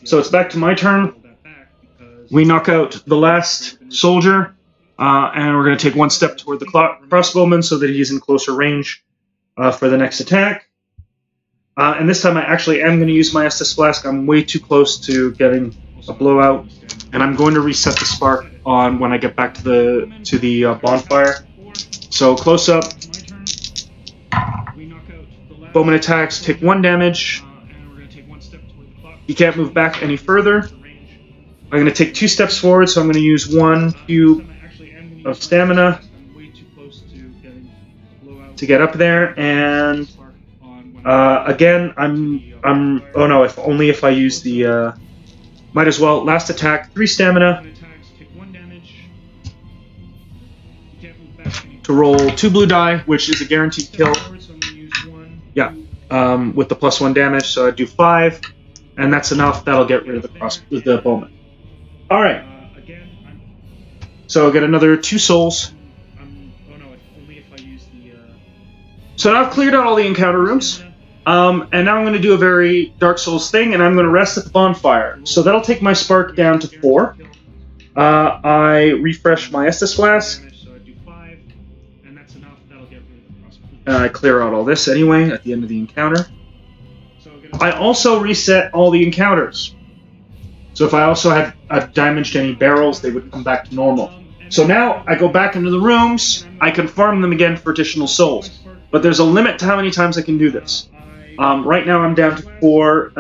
So it's back to my turn. We knock out the last soldier, and we're going to take 1 step toward the crossbowman so that he's in closer range for the next attack. And this time I actually am going to use my Estus Flask. I'm way too close to getting a blowout, and I'm going to reset the spark on when I get back to the bonfire. So close up. Bowman attacks, take 1 damage. He can't move back any further. I'm going to take 2 steps forward, so I'm going to use 1 cube of stamina to get up there. And again, oh no! Only if I use the. Might as well. Last attack, 3 stamina. To roll 2 blue die, which is a guaranteed kill. Yeah, with the +1 damage, so I do 5, and that's enough. That'll get rid of the bowman. All right. So I'll get another 2 souls. So now I've cleared out all the encounter rooms, and now I'm going to do a very Dark Souls thing, and I'm going to rest at the bonfire. So that'll take my spark down to 4. I refresh my Estus Flask. I clear out all this anyway at the end of the encounter. I also reset all the encounters. So if I also had damaged any barrels, they would come back to normal. So now I go back into the rooms, I can farm them again for additional souls. But there's a limit to how many times I can do this. Right now I'm down to four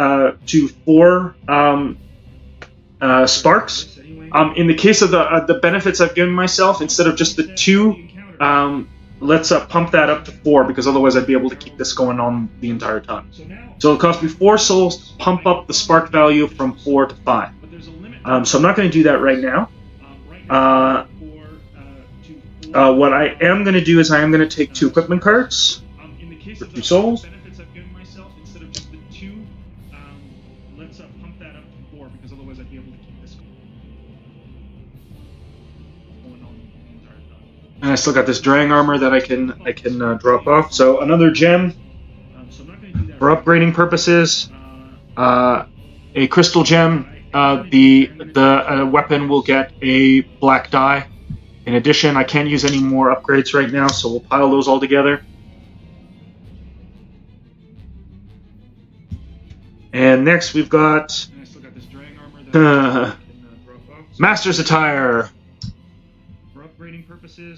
sparks. In the case of the benefits I've given myself, instead of just the 2, let's pump that up to 4, because otherwise I'd be able to keep this going on the entire time. So it'll cost me 4 souls to pump up the spark value from 4 to 5. So I'm not going to do that right now. What I am going to do is I am going to take 2 equipment cards for 2 souls. And I still got this drang armor that I can drop off. So another gem for upgrading purposes. A crystal gem. The weapon will get a black dye. In addition, I can't use any more upgrades right now, so we'll pile those all together. And next we've got Master's Attire.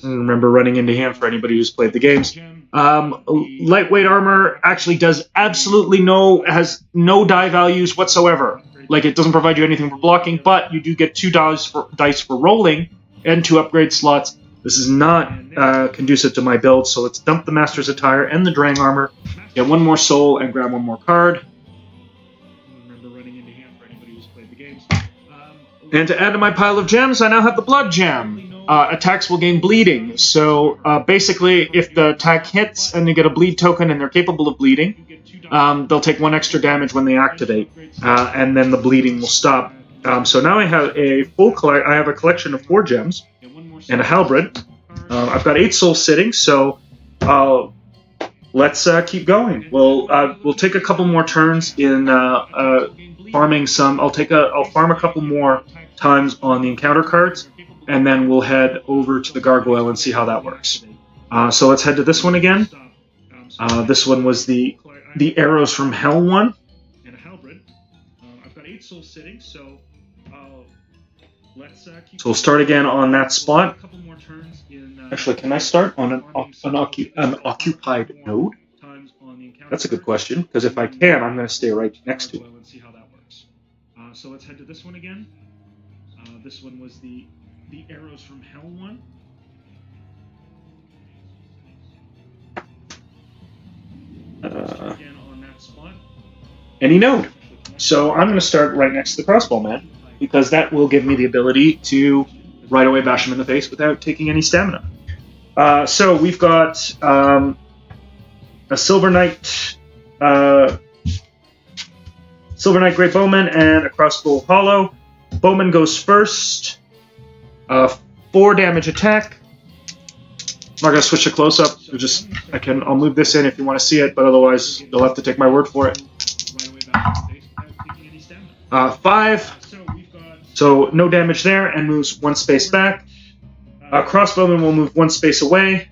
Remember running into him for anybody who's played the games. Lightweight armor actually does absolutely has no die values whatsoever. Like, it doesn't provide you anything for blocking, but you do get 2 dice for rolling and 2 upgrade slots. This is not conducive to my build, so let's dump the Master's Attire and the Drang armor, get 1 more soul, and grab 1 more card. And to add to my pile of gems, I now have the Blood Gem. Attacks will gain bleeding, so basically if the attack hits and they get a bleed token and they're capable of bleeding, they'll take 1 extra damage when they activate, and then the bleeding will stop. So now I have I have a collection of 4 gems and a halberd. I've got 8 souls sitting, so let's keep going. We'll take a couple more turns in farming some. I'll farm a couple more times on the encounter cards, and then we'll head over to the gargoyle and see how that works. So let's head to this one again. This one was the arrows from hell one. I've got 8 souls sitting, so let's keep. So we'll start again on that spot. Actually, can I start on an occupied node? That's a good question, because if I can, I'm going to stay right next to it. So let's head to this one again. This one was the arrows from hell one. Again on that spot. Any node. So I'm going to start right next to the crossbow man, because that will give me the ability to right away bash him in the face without taking any stamina. So we've got a Silver Knight Great Bowman and a crossbow hollow. Bowman goes first. 4 damage attack. I'm not gonna switch to close up. I'll move this in if you want to see it, but otherwise you'll have to take my word for it. 5. So no damage there, and moves 1 space back. Crossbowman will move 1 space away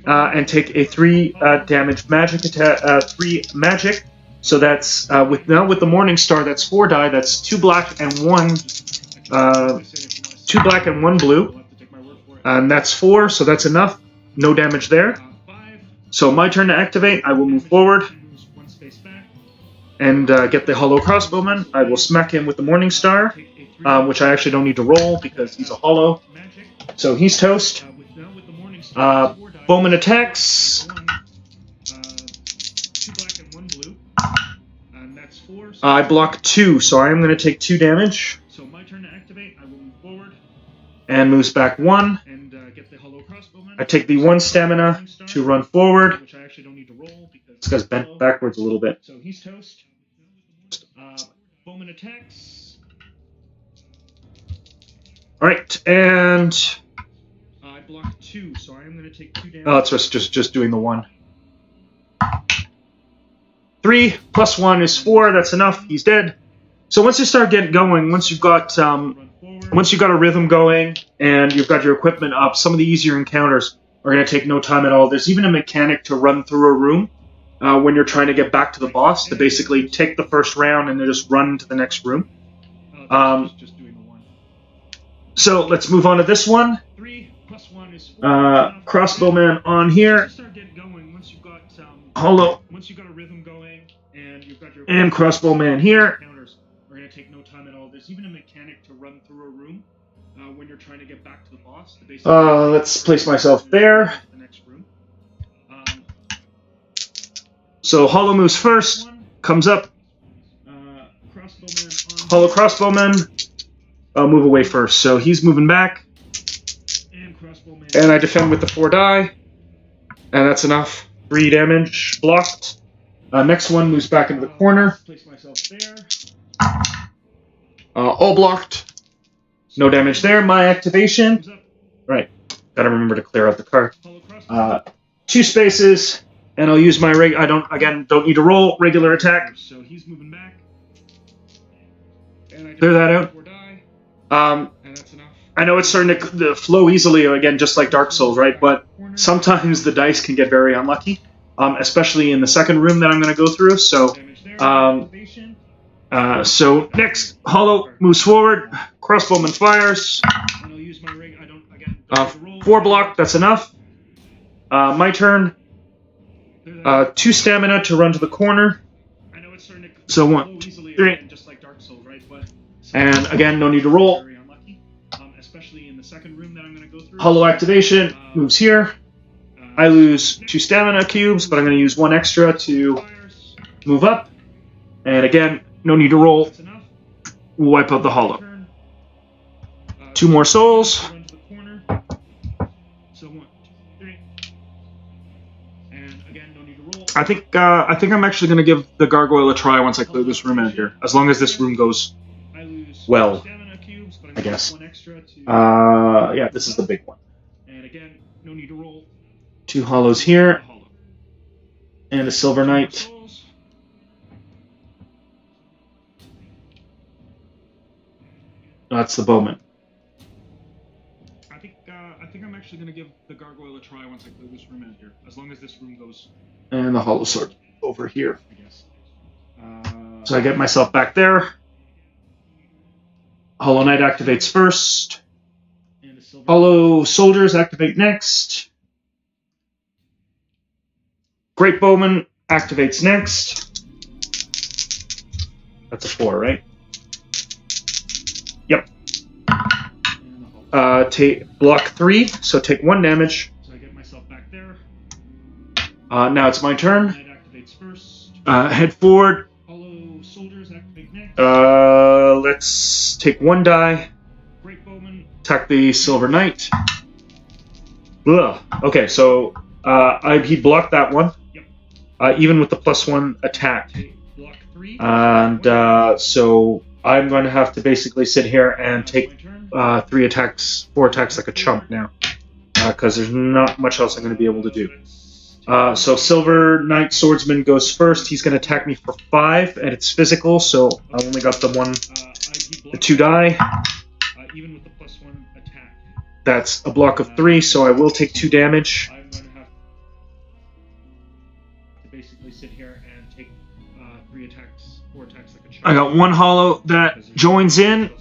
and take a 3 damage magic attack. 3 magic. So that's with the Morning Star. That's 4 die. That's 2 black and 1. 2 black and 1 blue. And that's 4. So that's enough. No damage there. So my turn to activate. I will move forward and get the hollow crossbowman. I will smack him with the Morning Star, which I actually don't need to roll because he's a hollow. So he's toast. Bowman attacks. I block 2, so I am going to take 2 damage. So my turn to activate. I will move forward and moves back 1. And get the hollow crossbowman. I take the 1 stamina to run forward. Which I actually don't need to roll because this guy's bent backwards a little bit. So he's toast. Bowman attacks. All right, and I block 2, so I am going to take 2 damage. Oh, it's just doing the 1. 3 plus 1 is 4. That's enough. He's dead. So once you start getting going, once you've got a rhythm going and you've got your equipment up, some of the easier encounters are going to take no time at all. There's even a mechanic to run through a room when you're trying to get back to the boss, to basically take the first round and then just run to the next room. Just doing the one. So let's move on to this one. 3 + 1 is 4. Crossbowman on here. Start getting going once you've got Hollow. Once you've got a rhythm going and you've got your And crossbowman here. Counters are going to take no time at all. There's even a mechanic to run through a room when you're trying to get back to the boss. Let's place myself there. The next room. So Hollow moves first. Comes up. Crossbowman on. Hollow crossbowman. I'll move away first. So he's moving back. And crossbowman. And I defend with the 4 die. And that's enough. 3 damage. Blocked. Next one moves back into the corner. Place myself there. All blocked. No damage there. My activation. Right. Gotta remember to clear out the card. 2 spaces. And I'll use my I don't need to roll. Regular attack. So he's moving back. And I clear that out. And that's enough. I know it's starting to flow easily again, just like Dark Souls, right? But sometimes the dice can get very unlucky, especially in the second room that I'm going to go through. So, so next, Hollow moves forward. Crossbowman fires. 4 block. That's enough. My turn. 2 stamina to run to the corner. So 1, 3. And again, no need to roll. Hollow activation moves here. I lose 2 stamina cubes, but I'm going to use 1 extra to move up. And again, no need to roll. We'll wipe out the Hollow. 2 more souls. I think I'm actually going to give the gargoyle a try once I clear this room out here. As long as this room goes well, I guess. Yeah, this is the big one. And again, no need to roll. 2 hollows here. And a Silver Knight. That's the bowman. I think I'm actually going to give the gargoyle a try once I clear this room out here. As long as this room goes. And the hollow sword over here. I guess. So I get myself back there. Hollow Knight activates first. Hollow Soldiers activate next. Great Bowman activates next. That's a 4, right? Yep. Take block 3, so take 1 damage. So I get myself back there. Now it's my turn. Knight activates first. Head forward. Hollow Soldiers activate next. Let's take 1 die. Great Bowman. Attack the Silver Knight. Ugh. Okay, so he blocked that one. Yep. Even with the +1 attack. Block 3. And so I'm going to have to basically sit here and take 4 attacks like a chump now. Because there's not much else I'm going to be able to do. So Silver Knight Swordsman goes first. He's going to attack me for 5, and it's physical, so I only got the 2 die. Even with the +1 attack. That's a block of 3, so I will take 2 damage. I'm going to have to basically sit here and take 4 attacks like a chump. I got 1 hollow that joins in.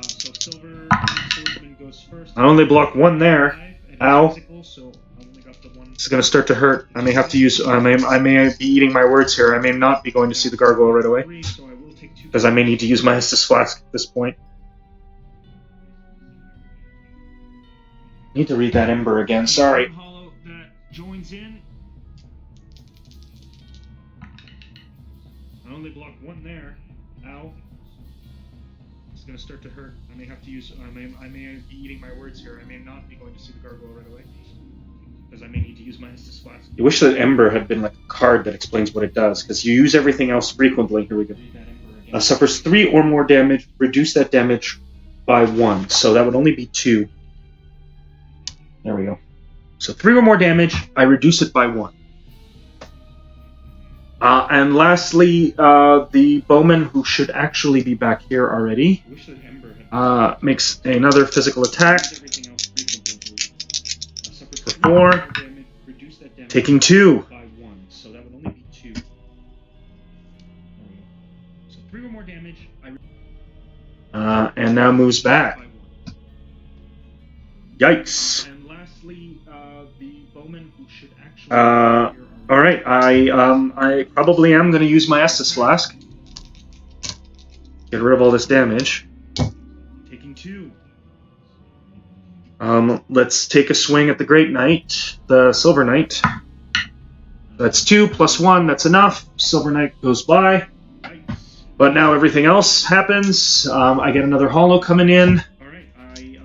So Silver Swordsman goes first. I only block 1 there. Ow. So I only got the 1. This is going to start to hurt. I may have to use... I may be eating my words here. I may not be going to see the gargoyle right away. Because I may need to use my Estus Flask at this point. I need to read that Ember again. Sorry. Hollow that joins in. I only blocked 1 there. Ow. It's going to start to hurt. I may have to use... I may be eating my words here. I may not be going to see the gargoyle right away. Because I may need to use my Estus Flask. You wish that Ember had been like a card that explains what it does, because you use everything else frequently. Here we go. Suffers 3 or more damage. Reduce that damage by 1. So that would only be 2. There we go. So 3 or more damage. I reduce it by 1. And lastly, the bowman, who should actually be back here already, makes another physical attack. 4, Reduce that damage taking 2. by 1, so that would only be 2. So 3 or more damage. And now moves back. By 1. Yikes. And lastly, the bowman who should actually. All right. I probably am going to use my Estus Flask. Get rid of all this damage. Taking 2. Let's take a swing at the Great Knight, the Silver Knight. That's 2 plus 1. That's enough. Silver Knight goes by. But now everything else happens. I get another hollow coming in. All right. I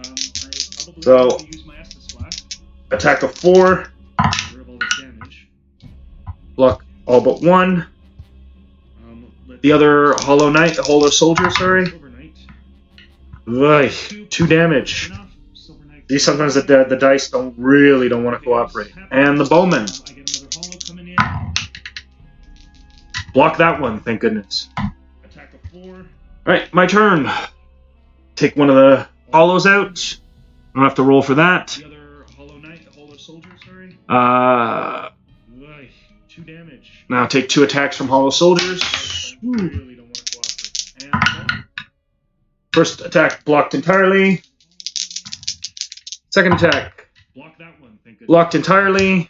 probably So use my Estus Flask. attack of 4. Get rid of all this damage. Block all but 1. The other Hollow Soldier, sorry. Silver Knight. Ugh, 2 damage. Enough. Silver Knight. These sometimes the dice don't want to cooperate. And the Bowman. I get another hollow coming in. Block that one, thank goodness. Attack of 4. Alright, my turn. Take one of the hollows out. I don't have to roll for that. The other Hollow Knight, the Hollow Soldier, sorry. 2 damage. Now take 2 attacks from Hollow Soldiers. Really don't want to cooperate. And First attack blocked entirely. Second attack block that one, thank goodness. blocked entirely.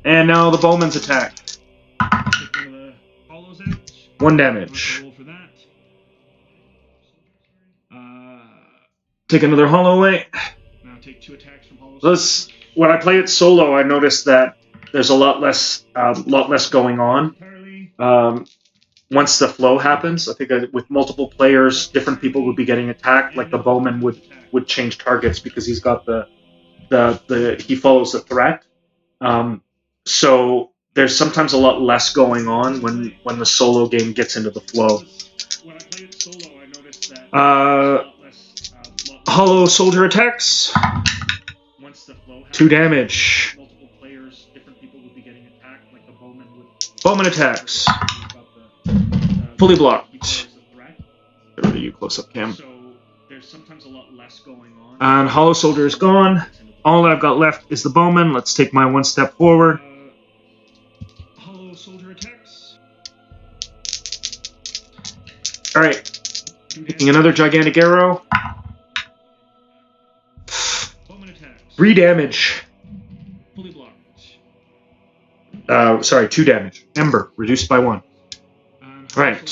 And now the Bowman's attack. Take one of the hollows out. 1 damage. Roll for that. Take another hollow away. Now take 2 attacks from Hollow Let's, when I play it solo, I notice that there's a lot less going on. Once the flow happens, I think with multiple players, different people would be getting attacked. Like the Bowman would change targets because he's got he follows the threat. So there's sometimes a lot less going on when the solo game gets into the flow. When I play it solo, I noticed that Hollow Soldier attacks. Once the flow happens, 2 damage. multiple players, different people would be getting attacked. Like the Bowman would. Bowman attacks. Fully blocked. Get rid of you close-up cam. So there's sometimes a lot less going on. And Hollow Soldier is gone. All I've got left is the Bowman. Let's take my 1 step forward. Hollow Soldier attacks. Alright. Taking another gigantic arrow. Bowman attacks. 3 damage. Fully blocked. Sorry, 2 damage. Ember, reduced by 1. Right.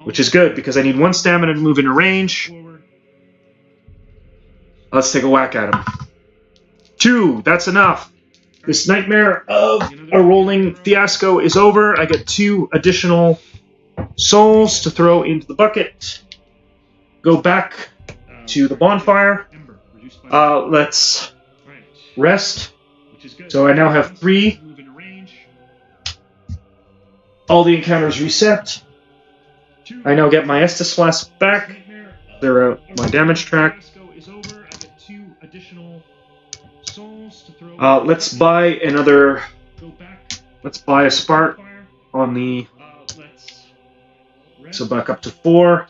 Which is good, because I need 1 stamina to move into range. Let's take a whack at him. 2, that's enough. This nightmare of a rolling fiasco is over. I get 2 additional souls to throw into the bucket. Go back to the bonfire. Let's rest. So I now have 3. All the encounters reset. I now get my Estus Flask back. Clear out my damage track. Let's buy another. Let's buy a Spark on the. So back up to 4.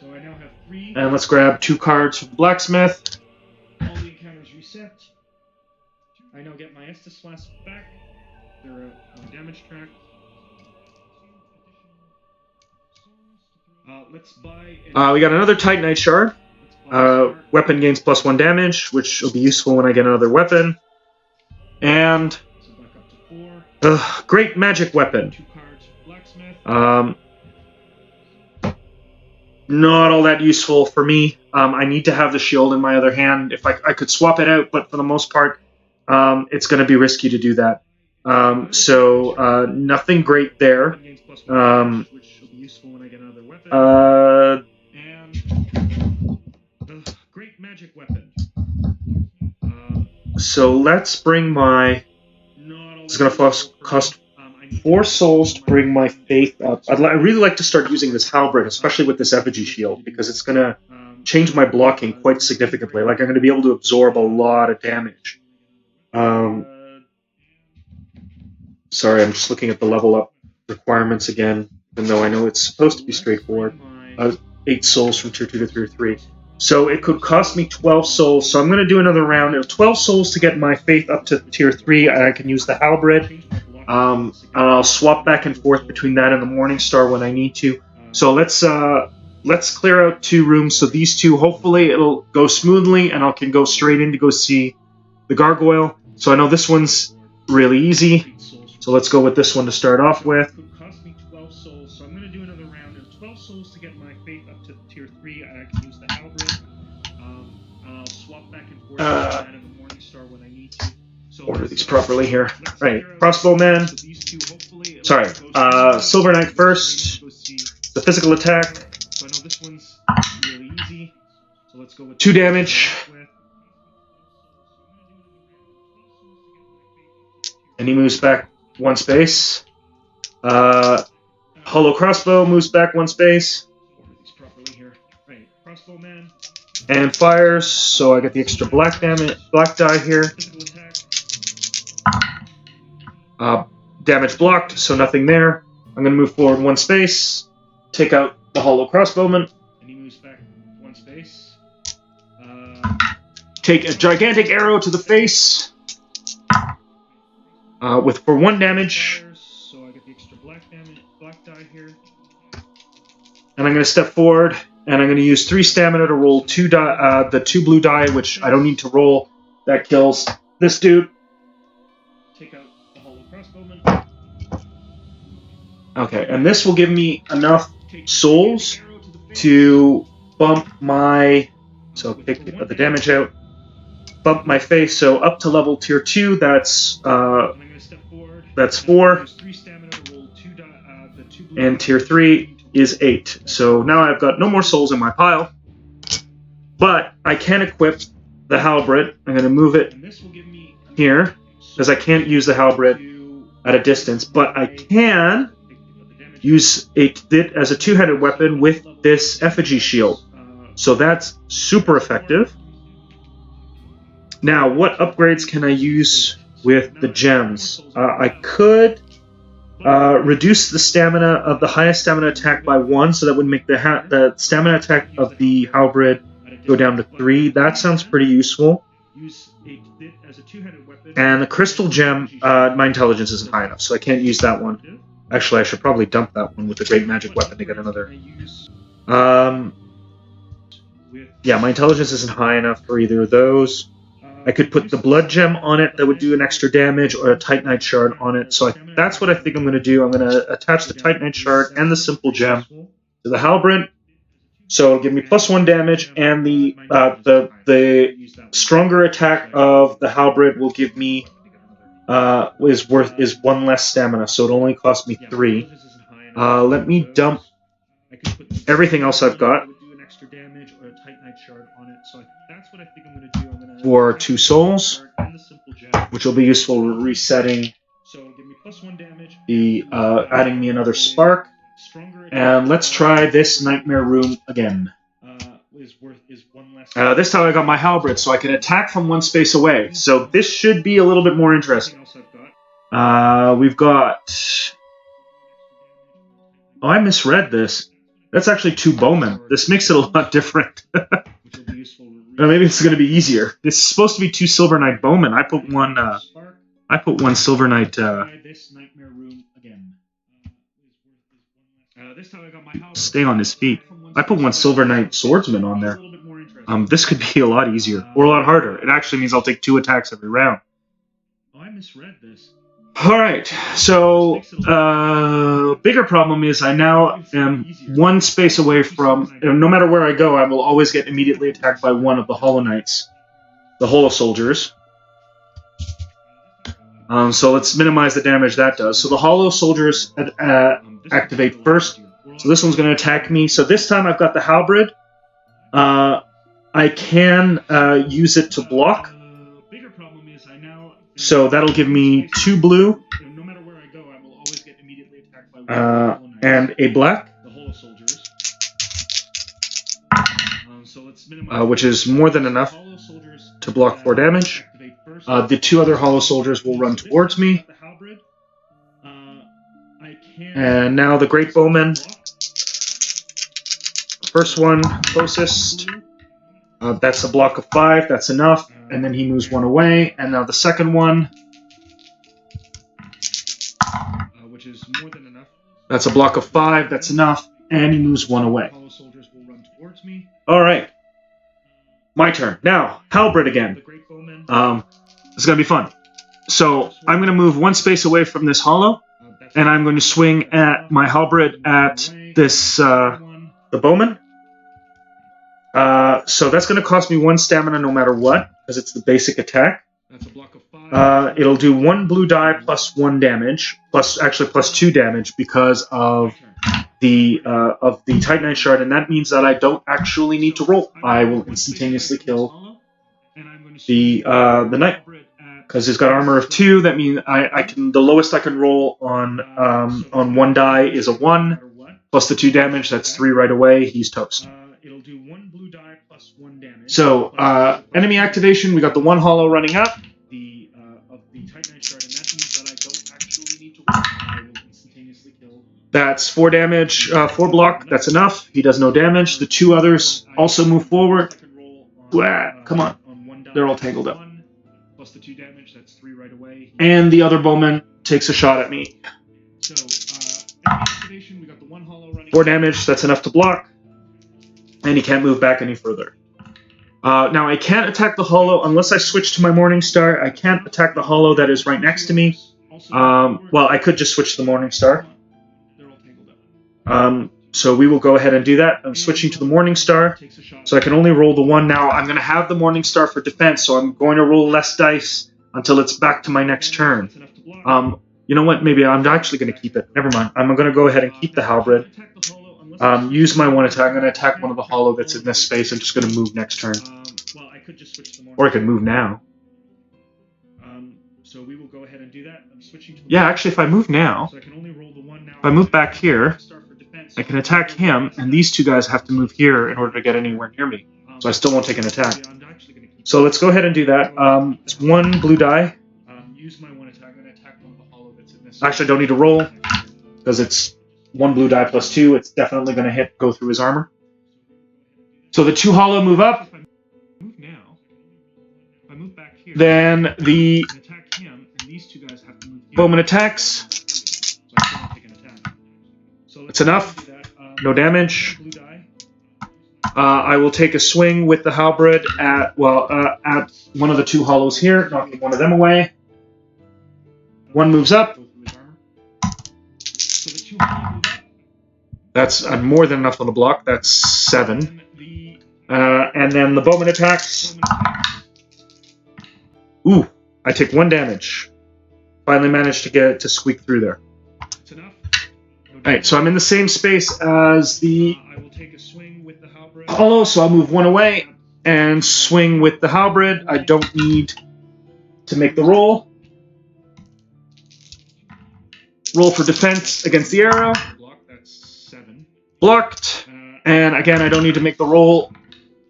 And let's grab 2 cards from the blacksmith. All the encounters reset. I now get my Estus Flask back. Clear out my damage track. We got another Titanite Shard. Weapon gains +1 damage, which will be useful when I get another weapon. And great magic weapon. Not all that useful for me. I need to have the shield in my other hand. If I could swap it out, but for the most part, it's going to be risky to do that. So nothing great there. Great magic weapon. So let's bring my. It's going to cost 4 souls to bring my faith up. I'd really like to start using this halberd, especially with this effigy shield, because it's going to change my blocking quite significantly. Like I'm going to be able to absorb a lot of damage. Sorry, I'm just looking at the level up requirements again, even though I know it's supposed to be straightforward. 8 souls from tier 2 to tier 3. So it could cost me 12 souls. So I'm going to do another round of 12 souls to get my faith up to tier 3. And I can use the halberd. And I'll swap back and forth between that and the Morning Star when I need to. So let's clear out 2 rooms. So these 2, hopefully it'll go smoothly and I can go straight in to go see the gargoyle. So I know this one's really easy. So let's go with this one to start off with. It could cost me 12 souls, so I'm going to do another round of 12 souls to get my faith up to tier 3. I can use the halberd. I'll swap back and forth that in the Morning Star when I need to. So order these properly here. Right, crossbowman. Sorry, Silver Knight first. The physical attack. So I know this one's really easy. So let's go with 2 damage. And he moves back 1 space. Hollow crossbow moves back 1 space. Order these properly here. Right, crossbowman. And fires, so I get the extra black die here. Damage blocked, so nothing there. I'm going to move forward 1 space. Take out the hollow crossbowman. And he moves back 1 space. Take a gigantic arrow to the face. For 1 damage. So I get the extra black die here. And I'm going to step forward, and I'm going to use 3 stamina to roll the 2 blue die, which I don't need to roll. That kills this dude. Take out the hollow crossbowman. Okay, and this will give me enough souls to bump my... So take the damage out. Bump my face, so up to level tier 2, that's 4. And tier 3 is 8. So now I've got no more souls in my pile. But I can equip the halberd. I'm going to move it here, because I can't use the halberd at a distance. But I can use it as a 2-handed weapon with this effigy shield. So that's super effective. Now, what upgrades can I use with the gems? I could reduce the stamina of the highest stamina attack by 1, so that would make the stamina attack of the halberd go down to 3. That sounds pretty useful. And the crystal gem, my intelligence isn't high enough, so I can't use that one. Actually, I should probably dump that one with the great magic weapon to get another. Yeah, my intelligence isn't high enough for either of those. I could put the blood gem on it that would do an extra damage, or a titanite shard on it. So that's what I think I'm going to do. I'm going to attach the titanite shard and the simple gem to the halberd. So it'll give me +1 damage, and the stronger attack of the halberd will give me is 1 less stamina. So it only costs me 3. Let me dump everything else I've got for 2 souls, which will be useful for resetting the adding me another spark. And let's try this nightmare room again. This time I got my halberd, so I can attack from 1 space away. So this should be a little bit more interesting. We've got... Oh, I misread this. That's actually 2 bowmen. This makes it a lot different. Maybe it's going to be easier. This is supposed to be 2 Silver Knight bowmen. I put one Silver Knight. Stay on his feet. I put 1 Silver Knight swordsman on there. This could be a lot easier or a lot harder. It actually means I'll take 2 attacks every round. Oh, I misread this. Alright, so bigger problem is I now am 1 space away from, no matter where I go, I will always get immediately attacked by 1 of the Hollow Knights, the Hollow Soldiers. So let's minimize the damage that does. So the Hollow Soldiers activate first. So this one's going to attack me. So this time I've got the halberd. I can use it to block. So that'll give me 2 blue and a black, which is more than enough to block 4 damage. The 2 other Hollow Soldiers will run towards me. And now the Great Bowmen. First one, closest. That's a block of 5. That's enough. And then he moves 1 away. And now the second one. Which is more than enough. That's a block of 5. That's enough. And he moves 1 away. Hollow soldiers will run towards me. All right. My turn. Now, halberd again. The great bowman. It's going to be fun. So I'm going to move 1 space away from this hollow. And I'm going to swing at my halberd at this, the bowman. So that's going to cost me 1 stamina no matter what, because it's the basic attack. That's a block of 5. It'll do 1 blue die plus 1 damage, plus 2 damage because of the Titanite shard, and that means that I don't actually need to roll. I will instantaneously kill the knight because he's got armor of 2. That means the lowest I can roll on 1 die is a 1 plus the 2 damage. That's 3 right away. He's toast. It'll do 1 blue die plus 1 damage. So enemy activation. We got the 1 hollow running up. Of the Titanite shard, and that means that I don't actually need to roll. I will instantaneously kill. That's 4 damage, 4 block. That's enough. He does no damage. The 2 others also move forward. Come on. They're all tangled up. Plus the 2 damage, that's 3 right away. And the other bowman takes a shot at me. So, enemy activation, we got the 1 hollow running. 4 damage, that's enough to block. And he can't move back any further. Now, I can't attack the hollow unless I switch to my Morning Star. I can't attack the hollow that is right next to me. Well, I could just switch to the Morning Star. So we will go ahead and do that. I'm switching to the Morning Star. So I can only roll the 1 now. I'm going to have the Morning Star for defense, so I'm going to roll less dice until it's back to my next turn. You know what? Maybe I'm actually going to keep it. Never mind. I'm going to go ahead and keep the halberd. Use my 1 attack. I'm going to attack one of the hollow that's in this space. I'm just going to move next turn. Well, I could just switch to Or I could move now. So we will go ahead and do that. I'm switching to the Yeah, actually, if I move now, so I can only roll the 1 now. if I move back here, I can attack him, and these 2 guys have to move here in order to get anywhere near me. So I still won't take an attack. So let's go ahead and do that. It's 1 blue die. Use my 1 attack. I'm going to attack one of the hollow that's in this. Actually, I don't need to roll, because it's 1 blue die plus 2. It's definitely going to go through his armor. So the 2 hollow move up. If I move now, if I move back here, then the attack him, and these 2 guys have to move here. bowman attacks. So I still won't take an attack. So It's enough. No damage. Blue die. I will take a swing with the halberd at one of the 2 hollows here, knocking one of them away. 1 moves up. Go through his armor. So the 2 hollow move up. That's more than enough on the block. That's 7. And then the bowman attacks. Ooh, I take 1 damage. Finally managed to get it to squeak through there. It's enough. Alright, so I'm in the same space as the I will take a swing with the halberd. hollow, so I'll move 1 away and swing with the halberd. I don't need to make the roll. Roll for defense against the arrow. Block, that's 7. Blocked. And again, I don't need to make the roll.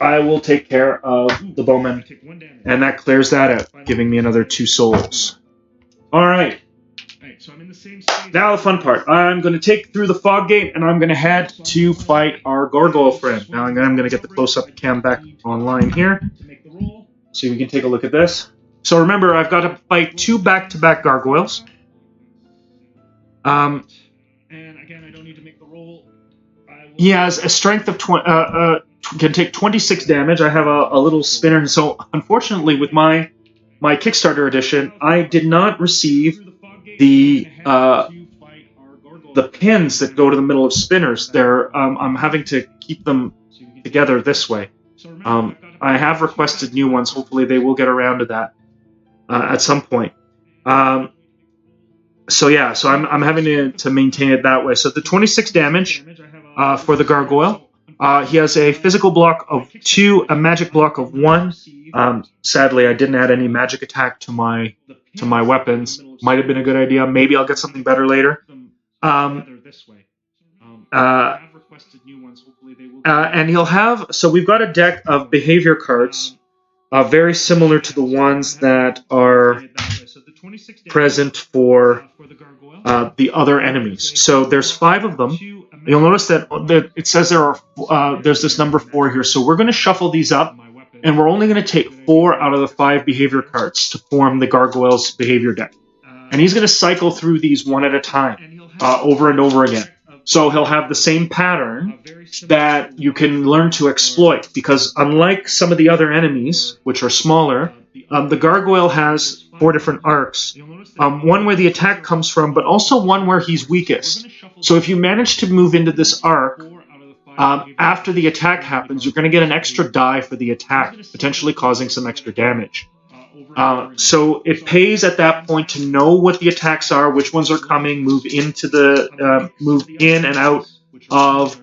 I will take care of the bowman. I take 1 damage. And that clears that out, giving me another 2 souls. Alright, Alright, so I'm in the same space. now the fun part. I'm going to take through the fog gate, and I'm going to head to fight our gargoyle friend. Now I'm going to get the close-up cam back online here, To make the roll. so we can take a look at this. So remember, I've got to fight 2 back-to-back gargoyles. And again, I don't need to make the roll. He has a strength of can take 26 damage. I have a little spinner, so unfortunately, with my Kickstarter edition, I did not receive the pins that go to the middle of spinners. I'm having to keep them together this way. I have requested new ones. Hopefully, they will get around to that at some point. So I'm having to maintain it that way. So the 26 damage for the gargoyle. He has a physical block of 2, a magic block of 1. Sadly, I didn't add any magic attack to my weapons. Might have been a good idea. Maybe I'll get something better later. And he'll have... So we've got a deck of behavior cards, very similar to the ones that are present for the other enemies. So there's 5 of them. You'll notice that it says there's this number 4 here. So we're going to shuffle these up and we're only going to take 4 out of the 5 behavior cards to form the Gargoyle's behavior deck. And he's going to cycle through these one at a time, over and over again. So he'll have the same pattern that you can learn to exploit, because unlike some of the other enemies, which are smaller, the Gargoyle has 4 different arcs. One where the attack comes from, but also one where he's weakest. So if you manage to move into this arc, after the attack happens, you're going to get an extra die for the attack, potentially causing some extra damage. So it pays at that point to know what the attacks are, which ones are coming, move in and out of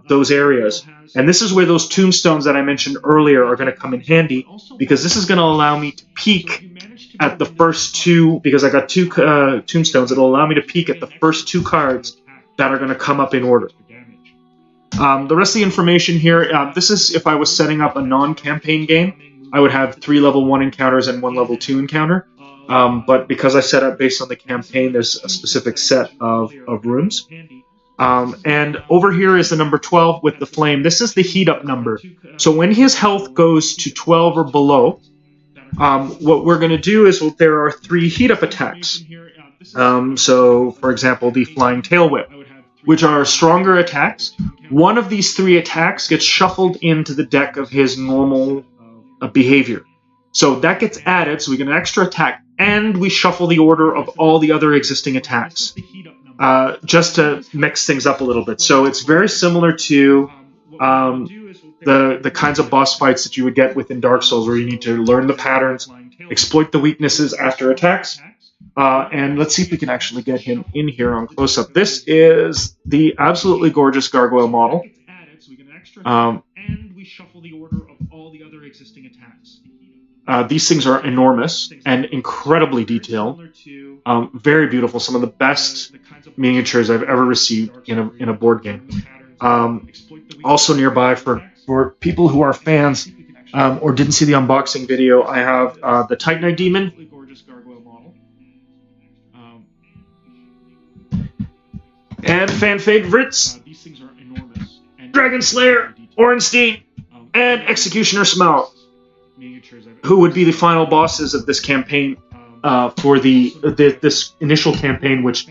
those areas. And this is where those tombstones that I mentioned earlier are going to come in handy, because this is going to allow me to peek at the first 2, because I got 2 tombstones. It'll allow me to peek at the first 2 cards that are going to come up in order. The rest of the information here, this is if I was setting up a non-campaign game. I would have 3 level 1 encounters and 1 level 2 encounter. But because I set up based on the campaign, there's a specific set of rooms. And over here is the number 12 with the flame. This is the heat up number. So when his health goes to 12 or below, what we're going to do is, well, there are 3 heat up attacks. So, for example, the flying tail whip, which are stronger attacks. One of these 3 attacks gets shuffled into the deck of his normal behavior. So that gets added, so we get an extra attack, and we shuffle the order of all the other existing attacks, just to mix things up a little bit. So it's very similar to the kinds of boss fights that you would get within Dark Souls, where you need to learn the patterns, exploit the weaknesses after attacks. And let's see if we can actually get him in here on close-up. This is the absolutely gorgeous Gargoyle model. And we shuffle the order of all the other existing attacks. These things are enormous and incredibly detailed. Very beautiful. Some of the best miniatures I've ever received in a board game. Also nearby, for people who are fans or didn't see the unboxing video, I have the Titanite Demon. And fan favorites, Dragon Slayer, Ornstein, and Executioner Smell, who would be the final bosses of this campaign for this initial campaign, which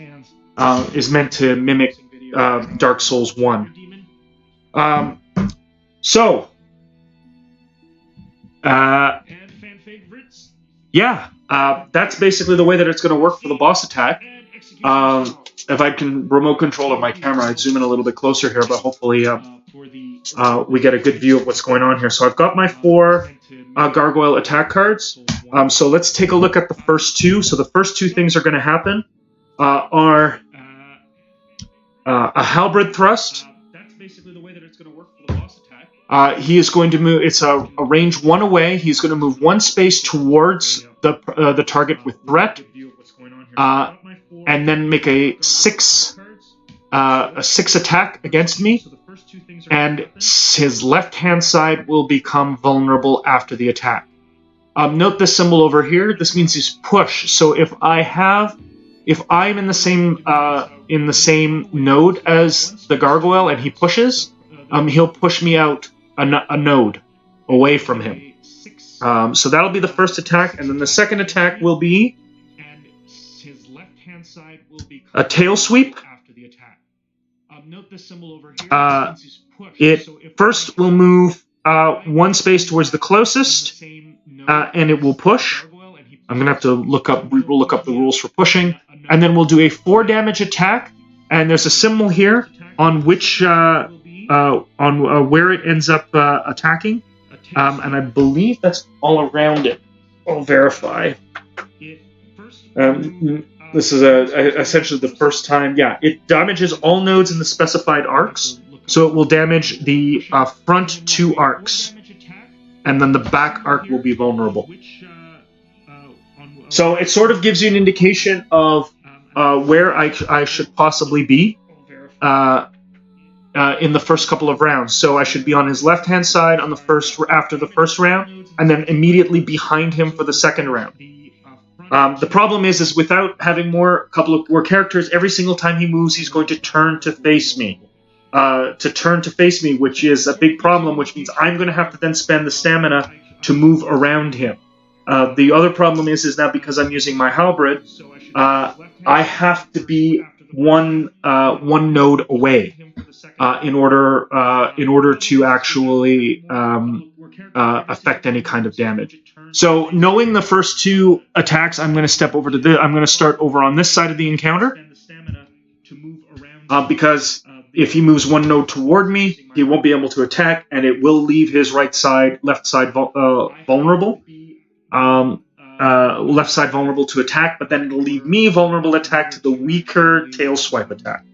is meant to mimic Dark Souls 1. That's basically the way that it's going to work for the boss attack. If I can remote control of my camera, I'd zoom in a little bit closer here, but hopefully we get a good view of what's going on here. So I've got my 4 Gargoyle attack cards. So let's take a look at the first 2. So the first 2 things are going to happen are a Halberd Thrust. That's basically the way that it's going to work for the boss attack. He is going to move. It's a range 1 away. He's going to move 1 space towards the target with threat, and then make a 6 attack against me. And his left-hand side will become vulnerable after the attack. Note this symbol over here. This means he's push. So if I'm in the same node as the Gargoyle and he pushes, he'll push me out a node away from him. So that'll be the first attack, and then the second attack will be a tail sweep. Note this symbol over here. It first will move 1 space towards the closest, and it will push. I'm gonna have to look up the rules for pushing, and then we'll do a 4 damage attack. And there's a symbol here on which where it ends up attacking, and I believe that's all around it. I'll verify. This is essentially the first time. Yeah, it damages all nodes in the specified arcs, so it will damage the front 2 arcs, and then the back arc will be vulnerable. So it sort of gives you an indication of where I should possibly be in the first couple of rounds. So I should be on his left-hand side after the first round, and then immediately behind him for the second round. The problem is without having couple of more characters, every single time he moves, he's going to turn to face me. Which is a big problem, which means I'm going to have to then spend the stamina to move around him. The other problem is that because I'm using my halberd, I have to be one node away in order to actually affect any kind of damage. So knowing the first two attacks, I'm going to step over to I'm going to start over on this side of the encounter, because if he moves one node toward me, he won't be able to attack, and it will leave his left side vulnerable. Left side vulnerable to attack, but then it'll leave me vulnerable attack to the weaker tail swipe attack.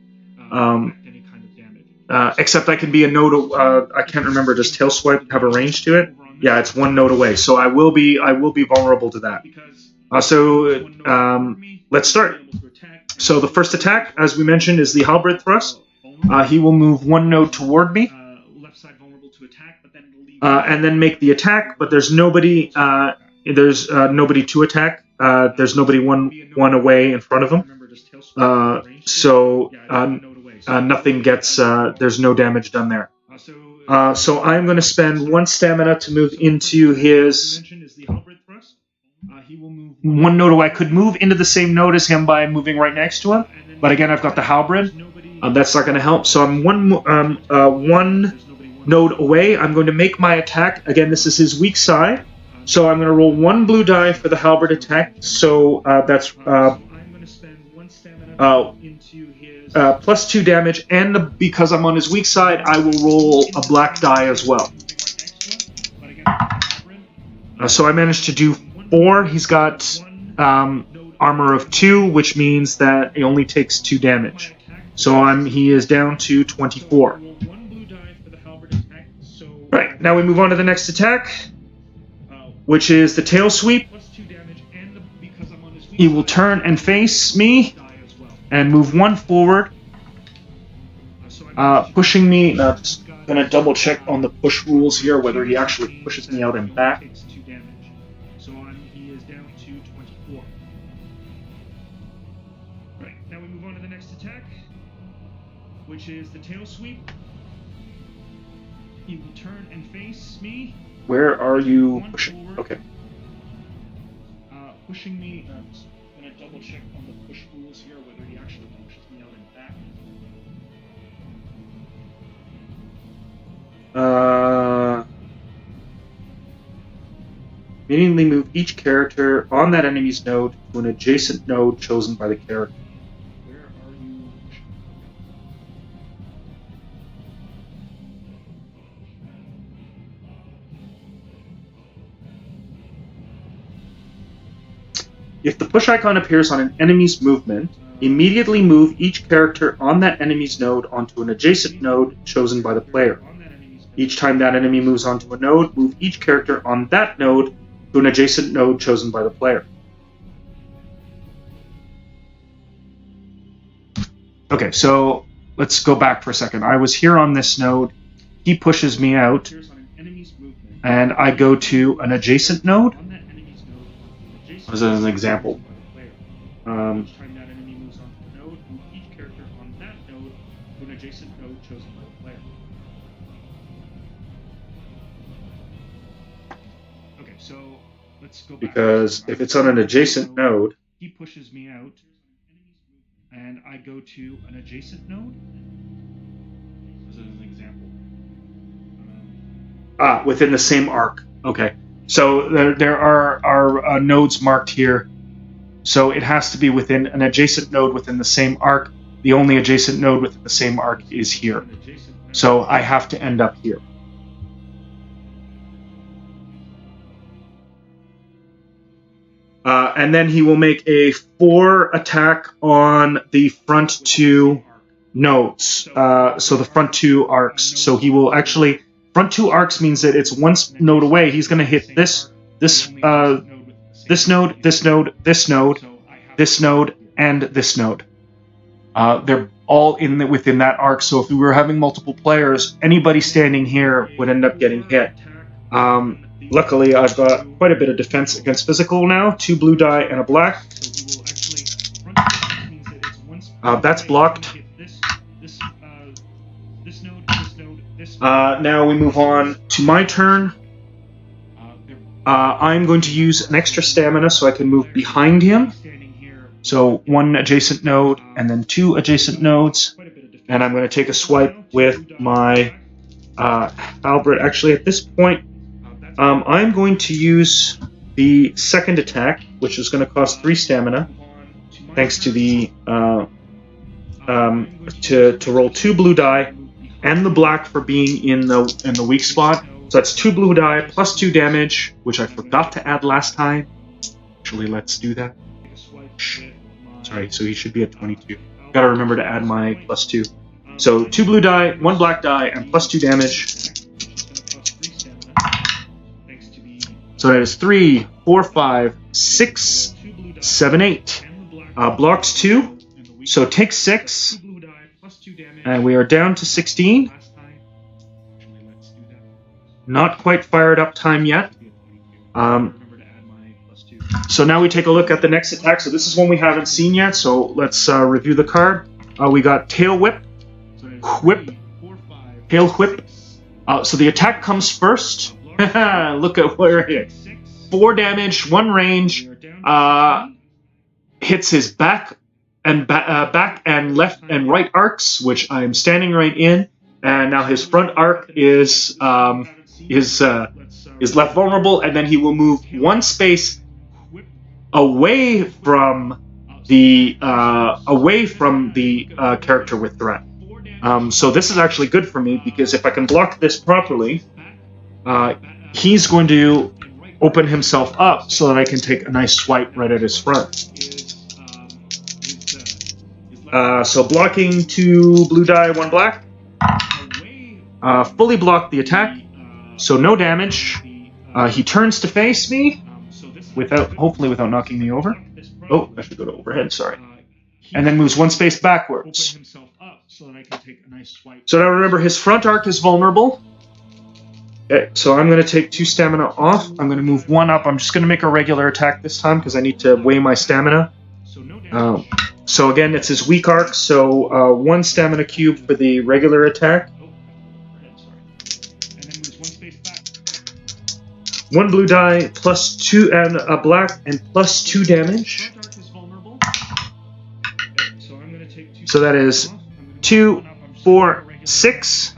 Except I can be a node. I can't remember. Does tail swipe have a range to it? Yeah, it's one node away, so I will be vulnerable to that. Let's start. So the first attack, as we mentioned, is the halberd thrust. He will move one node toward me, and then make the attack. But there's nobody. There's nobody to attack. There's nobody one away in front of him. So nothing gets. There's no damage done there. So I'm going to spend one stamina to move into his one node away. I could move into the same node as him by moving right next to him, but again, I've got the halberd. That's not going to help. So I'm one node away. I'm going to make my attack. Again, this is his weak side. So I'm going to roll one blue die for the halberd attack. So that's plus 2 damage, and because I'm on his weak side, I will roll a black die as well. So I managed to do 4. He's got armor of 2, which means that he only takes 2 damage. So he is down to 24. Right, now we move on to the next attack, which is the tail sweep. He will turn and face me and move 1 forward, pushing me. Just gonna double check on the push rules here whether he actually pushes me out and back. So he is down to 24. Right, now we move on to the next attack, which is the tail sweep. He will turn and face me. Where are you pushing? Forward, okay. Pushing me. I'm just gonna double check on the push rules here whether he actually pushes me out and back. Immediately move each character on that enemy's node to an adjacent node chosen by the character. Where are you? If the push icon appears on an enemy's movement, immediately move each character on that enemy's node onto an adjacent node chosen by the player. Each time that enemy moves onto a node, move each character on that node to an adjacent node chosen by the player. Okay, so let's go back for a second. I was here on this node. He pushes me out, and I go to an adjacent node. As an example. Okay, so let's go back. Because if it's on an adjacent node, he pushes me out, and I go to an adjacent node. As an example. Within the same arc. Okay. So there are nodes marked here. So it has to be within an adjacent node within the same arc. The only adjacent node within the same arc is here. So I have to end up here. And then he will make a 4 attack on the front 2 nodes. So the front 2 arcs. So he will actually... Front 2 arcs means that it's one node away. He's going to hit this node, this node, this node, this node, and this node. They're all within that arc. So if we were having multiple players, anybody standing here would end up getting hit. Luckily, I've got quite a bit of defense against physical now. 2 blue die and a black. That's blocked. Now we move on to my turn. I'm going to use an extra stamina so I can move behind him. So 1 adjacent node and then 2 adjacent nodes. And I'm going to take a swipe with my halberd. Actually, at this point, I'm going to use the second attack, which is going to cost 3 stamina, thanks to the to roll 2 blue die and the black for being in the weak spot. So that's 2 blue die plus 2 damage, which I forgot to add last time. Actually, let's do that. Sorry, so he should be at 22. Gotta remember to add my plus 2. So 2 blue die, 1 black die, and plus 2 damage. So that is 3, 4, 5, 6, 7, 8. Blocks 2, so take 6. And we are down to 16. Not quite fired up time yet. So now we take a look at the next attack. So this is one we haven't seen yet, so let's review the card. We got Tail Whip, Whip, Tail Whip. So the attack comes first. Look at where it hit. 4 damage, 1 range, hits his back and left and right arcs, which I am standing right in, and now his front arc is left vulnerable, and then he will move 1 space away from the character with threat. So this is actually good for me because if I can block this properly, he's going to open himself up so that I can take a nice swipe right at his front. So blocking 2 blue die, 1 black. Fully blocked the attack, so no damage. He turns to face me, hopefully without knocking me over. Oh, I should go to overhead, sorry. And then moves 1 space backwards. So now remember, his front arc is vulnerable. Okay, so I'm going to take 2 stamina off. I'm going to move 1 up. I'm just going to make a regular attack this time because I need to weigh my stamina. So again, it's his weak arc, so 1 stamina cube for the regular attack. 1 blue die, plus 2 and a black, and plus 2 damage. So that is 2, 4, 6.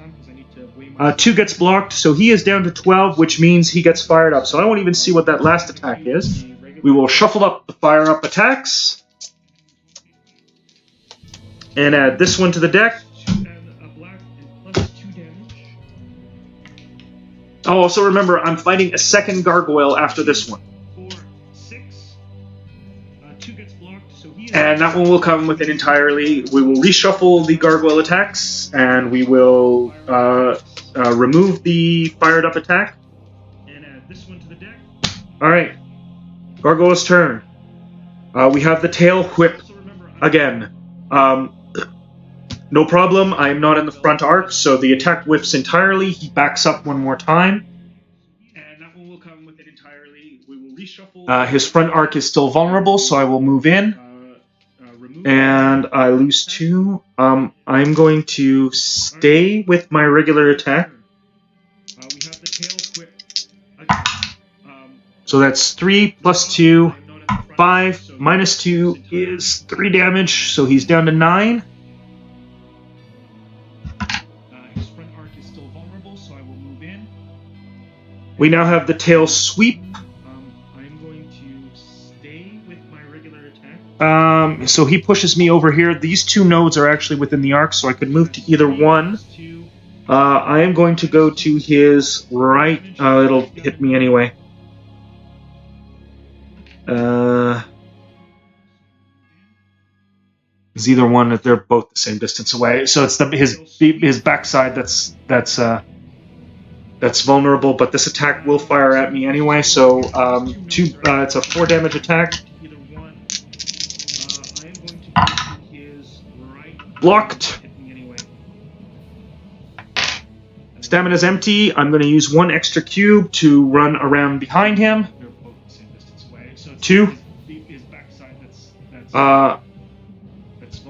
2 gets blocked, so he is down to 12, which means he gets fired up. So I won't even see what that last attack is. We will shuffle up the fire-up attacks. And add this one to the deck. Oh, also remember, I'm fighting a second gargoyle after this one. And that one will come with an entirely... We will reshuffle the gargoyle attacks, and we will remove the fired-up attack. And add this one to the deck. Alright. Gargoyle's turn. We have the Tail Whip again. No problem, I am not in the front arc, so the attack whiffs entirely. He backs up 1 more time. And that one will come with it entirely. We will reshuffle. His front arc is still vulnerable, so I will move in. And I lose 2. I'm going to stay with my regular attack. We have the Tail Whip. So that's 3 plus 2, 5 minus 2 is 3 damage, so he's down to 9. His front arc is still vulnerable, so I will move in. We now have the Tail Sweep. I'm going to stay with my regular attack. So he pushes me over here. These 2 nodes are actually within the arc, so I could move to either one. I am going to go to his right. It'll hit me anyway. It's either one. They're both the same distance away. So it's his backside that's vulnerable. But this attack will fire at me anyway. So it's a 4 damage attack. Blocked. Stamina's empty. I'm going to use 1 extra cube to run around behind him. 2.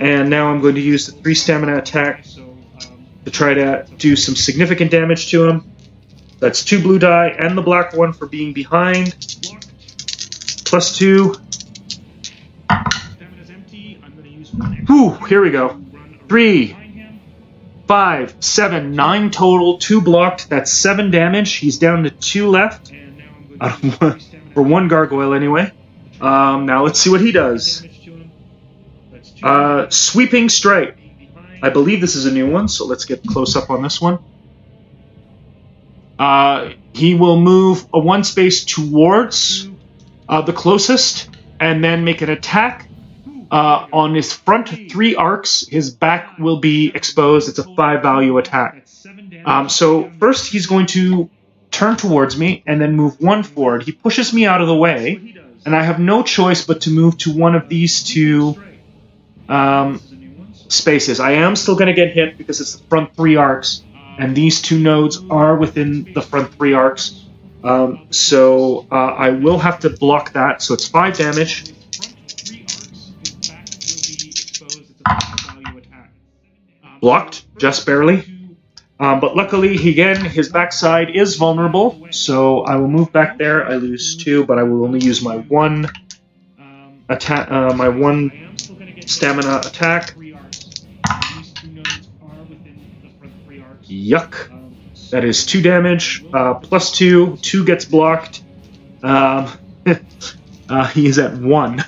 And now I'm going to use the 3 stamina attack to try to do some significant damage to him. That's 2 blue die and the black one for being behind. +2. Stamina's empty. I'm going to use one. Whew, here we go. 3, 5, 7, 9 total. 2 blocked. That's 7 damage. He's down to 2 left. And now I'm going to For 1 gargoyle anyway. Now let's see what he does. Sweeping strike. I believe this is a new one, so let's get close up on this one. He will move a 1 space towards the closest, and then make an attack. On his front 3 arcs, his back will be exposed. It's a 5 value attack. So first he's going to turn towards me and then move 1 forward. He pushes me out of the way, and I have no choice but to move to one of these 2 spaces. I am still going to get hit because it's the front 3 arcs, and these 2 nodes are within the front 3 arcs. So I will have to block that, so it's 5 damage. Blocked, just barely. But luckily, his backside is vulnerable, so I will move back there. I lose 2, but I will only use my 1 attack, my 1 stamina attack. Yuck. That is 2 damage, +2. 2 gets blocked. He is at 1.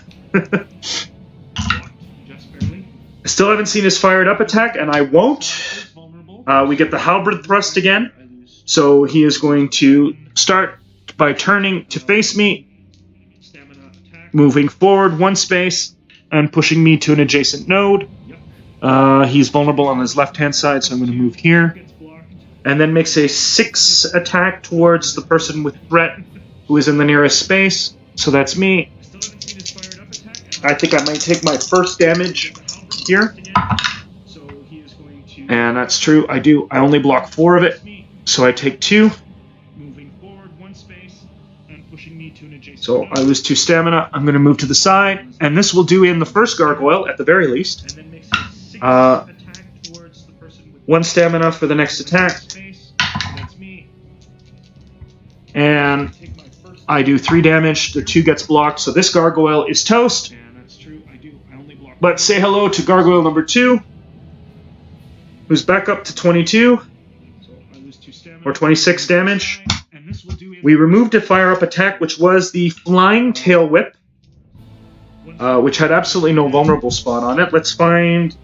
I still haven't seen his fired up attack, and I won't. We get the halberd thrust again. So he is going to start by turning to face me, moving forward 1 space, and pushing me to an adjacent node. He's vulnerable on his left-hand side, so I'm going to move here. And then makes a 6 attack towards the person with threat who is in the nearest space. So that's me. I think I might take my first damage here. And that's true, I do. I only block 4 of it, so I take 2. So I lose 2 stamina. I'm going to move to the side, and this will do in the first gargoyle at the very least. 1 stamina for the next attack. And I do 3 damage. The 2 gets blocked, so this gargoyle is toast. But say hello to gargoyle number 2, who's back up to 22, or 26 damage. We removed a fire-up attack, which was the flying tail whip, which had absolutely no vulnerable spot on it. Let's find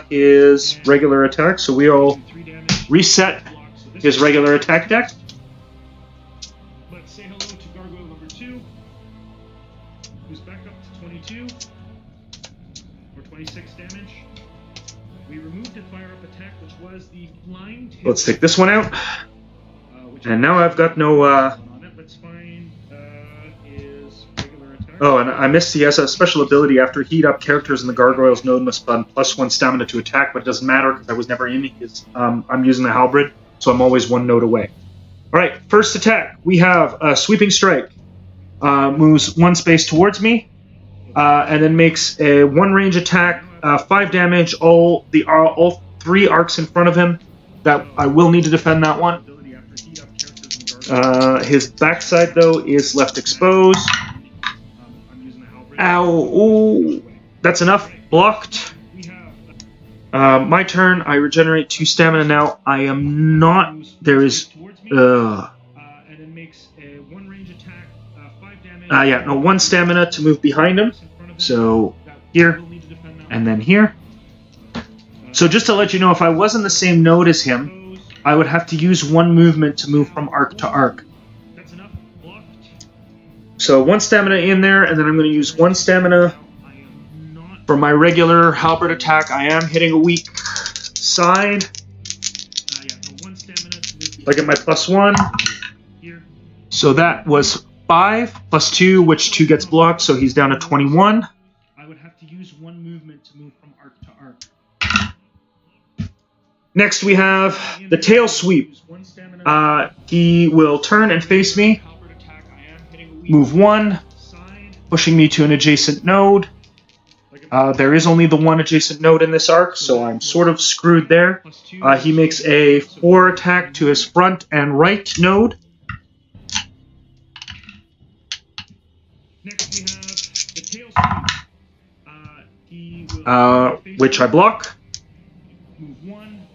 his regular attack. So we'll reset his regular attack deck. Let's say hello to gargoyle number 2, who's back up to 22, or 26 damage. We removed a fire-up attack, which was the flying tail. Let's take this one out. And now I've got no... Let's find his regular attack. Oh, and I missed. He has a special ability. After heat up, characters in the gargoyle's node must spend +1 stamina to attack, but it doesn't matter because I was never in his... I'm using the halberd, so I'm always 1 node away. Alright, first attack. We have a sweeping strike. Moves 1 space towards me, and then makes a 1 range attack, 5 damage, all 3 arcs in front of him. That I will need to defend that one. His backside, though, is left exposed. Ow. Ooh. That's enough. Blocked. My turn. I regenerate 2 stamina now. I am not... There is... yeah, no, 1 stamina to move behind him. So, here. And then here. So just to let you know, if I was in the same node as him, I would have to use 1 movement to move from arc to arc. So 1 stamina in there, and then I'm going to use 1 stamina for my regular halberd attack. I am hitting a weak side. I get my +1. So that was 5 +2, which 2 gets blocked, so he's down to 21. I would have to use 1 movement to move from arc to arc. Next we have the tail sweep. He will turn and face me, move 1, pushing me to an adjacent node. There is only the one adjacent node in this arc, so I'm sort of screwed there. He makes a 4 attack to his front and right node. Next we have the tail sweep. Which I block. Move 1.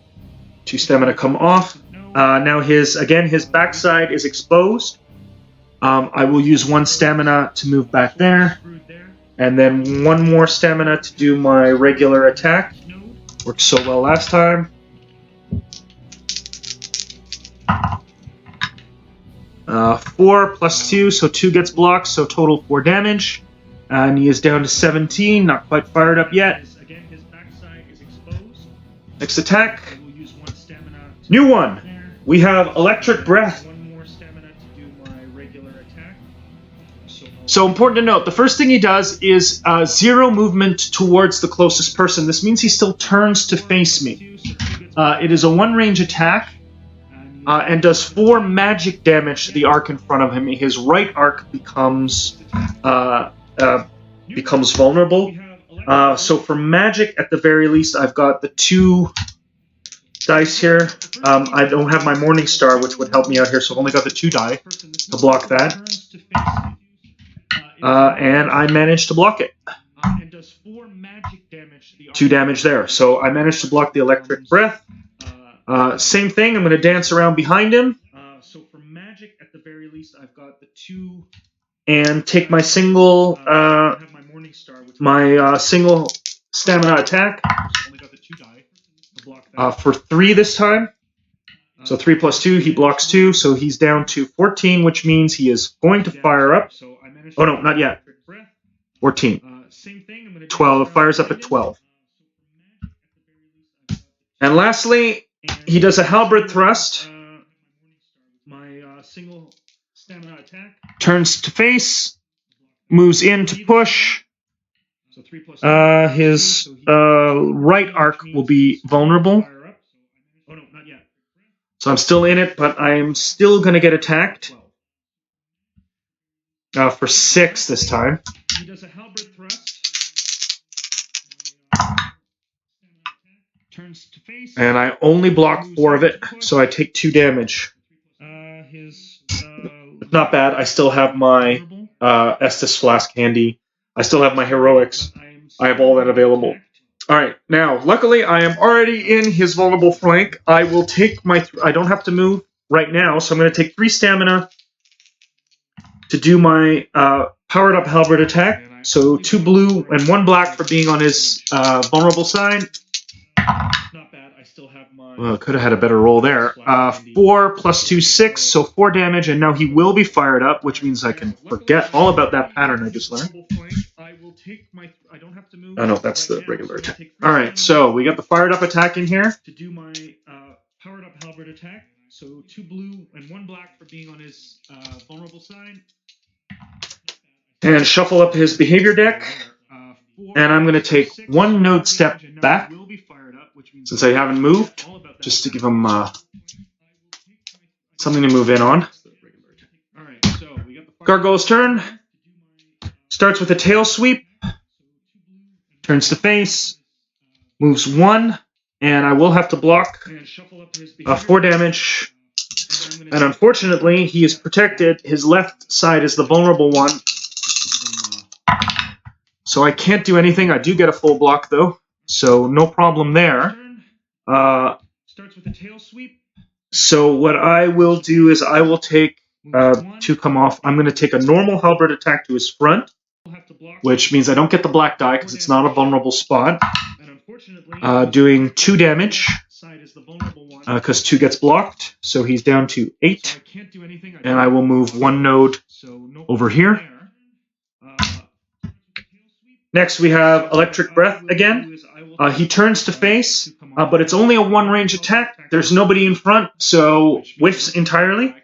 2 stamina come off. Now his backside is exposed. I will use 1 stamina to move back there. And then 1 more stamina to do my regular attack. Worked so well last time. 4 plus 2, so 2 gets blocked, so total 4 damage. And he is down to 17, not quite fired up yet. Next attack. New one. We have Electric Breath. So important to note, the first thing he does is 0 movement towards the closest person. This means he still turns to face me. It is a 1 range attack and does 4 magic damage to the arc in front of him. His right arc becomes vulnerable. So for magic, at the very least, I've got the 2 dice here. I don't have my Morning Star, which would help me out here, so I've only got the 2 die to block that. And I managed to block it. 2 damage there. So I managed to block the Electric Breath. Same thing, I'm going to dance around behind him. So for magic, at the very least, I've got the 2... And take my single single stamina attack for 3 this time. So 3 plus 2, he blocks 2, so he's down to 14, which means he is going to fire up. Oh no, not yet. 14. 12, fires up at 12. And lastly, he does a halberd thrust. Turns to face, moves in to push. His right arc will be vulnerable. So I'm still in it, but I'm still going to get attacked. For 6 this time. And I only block 4 of it, so I take 2 damage. Not bad. I still have my Estus Flask handy. I still have my heroics. I have all that available. Alright, now, luckily I am already in his vulnerable flank. I will take my... I don't have to move right now, so I'm going to take 3 stamina to do my powered up halberd attack. So 2 blue and 1 black for being on his vulnerable side. Well, could have had a better roll there. 4 plus 2, 6, so 4 damage, and now he will be fired up, which means I can forget all about that pattern I just learned. Oh no, that's the regular attack. Alright, so we got the fired up attack in here. To do my powered up halberd attack, so 2 blue and 1 black for being on his vulnerable side. And shuffle up his behavior deck. And I'm going to take 1 node step back, since I haven't moved, just to give him something to move in on. Gargoyle's turn. Starts with a tail sweep. Turns to face. Moves 1. And I will have to block 4 damage. And unfortunately, he is protected. His left side is the vulnerable one. So I can't do anything. I do get a full block, though. So no problem there. Starts with a tail sweep. So what I will do is I will take 2 come off. I'm going to take a normal halberd attack to his front, which means I don't get the black die because it's not a vulnerable spot. Doing 2 damage because 2 gets blocked. So he's down to 8. And I will move 1 node over here. Next, we have Electric Breath again. He turns to face, but it's only a 1 range attack. There's nobody in front, so whiffs entirely.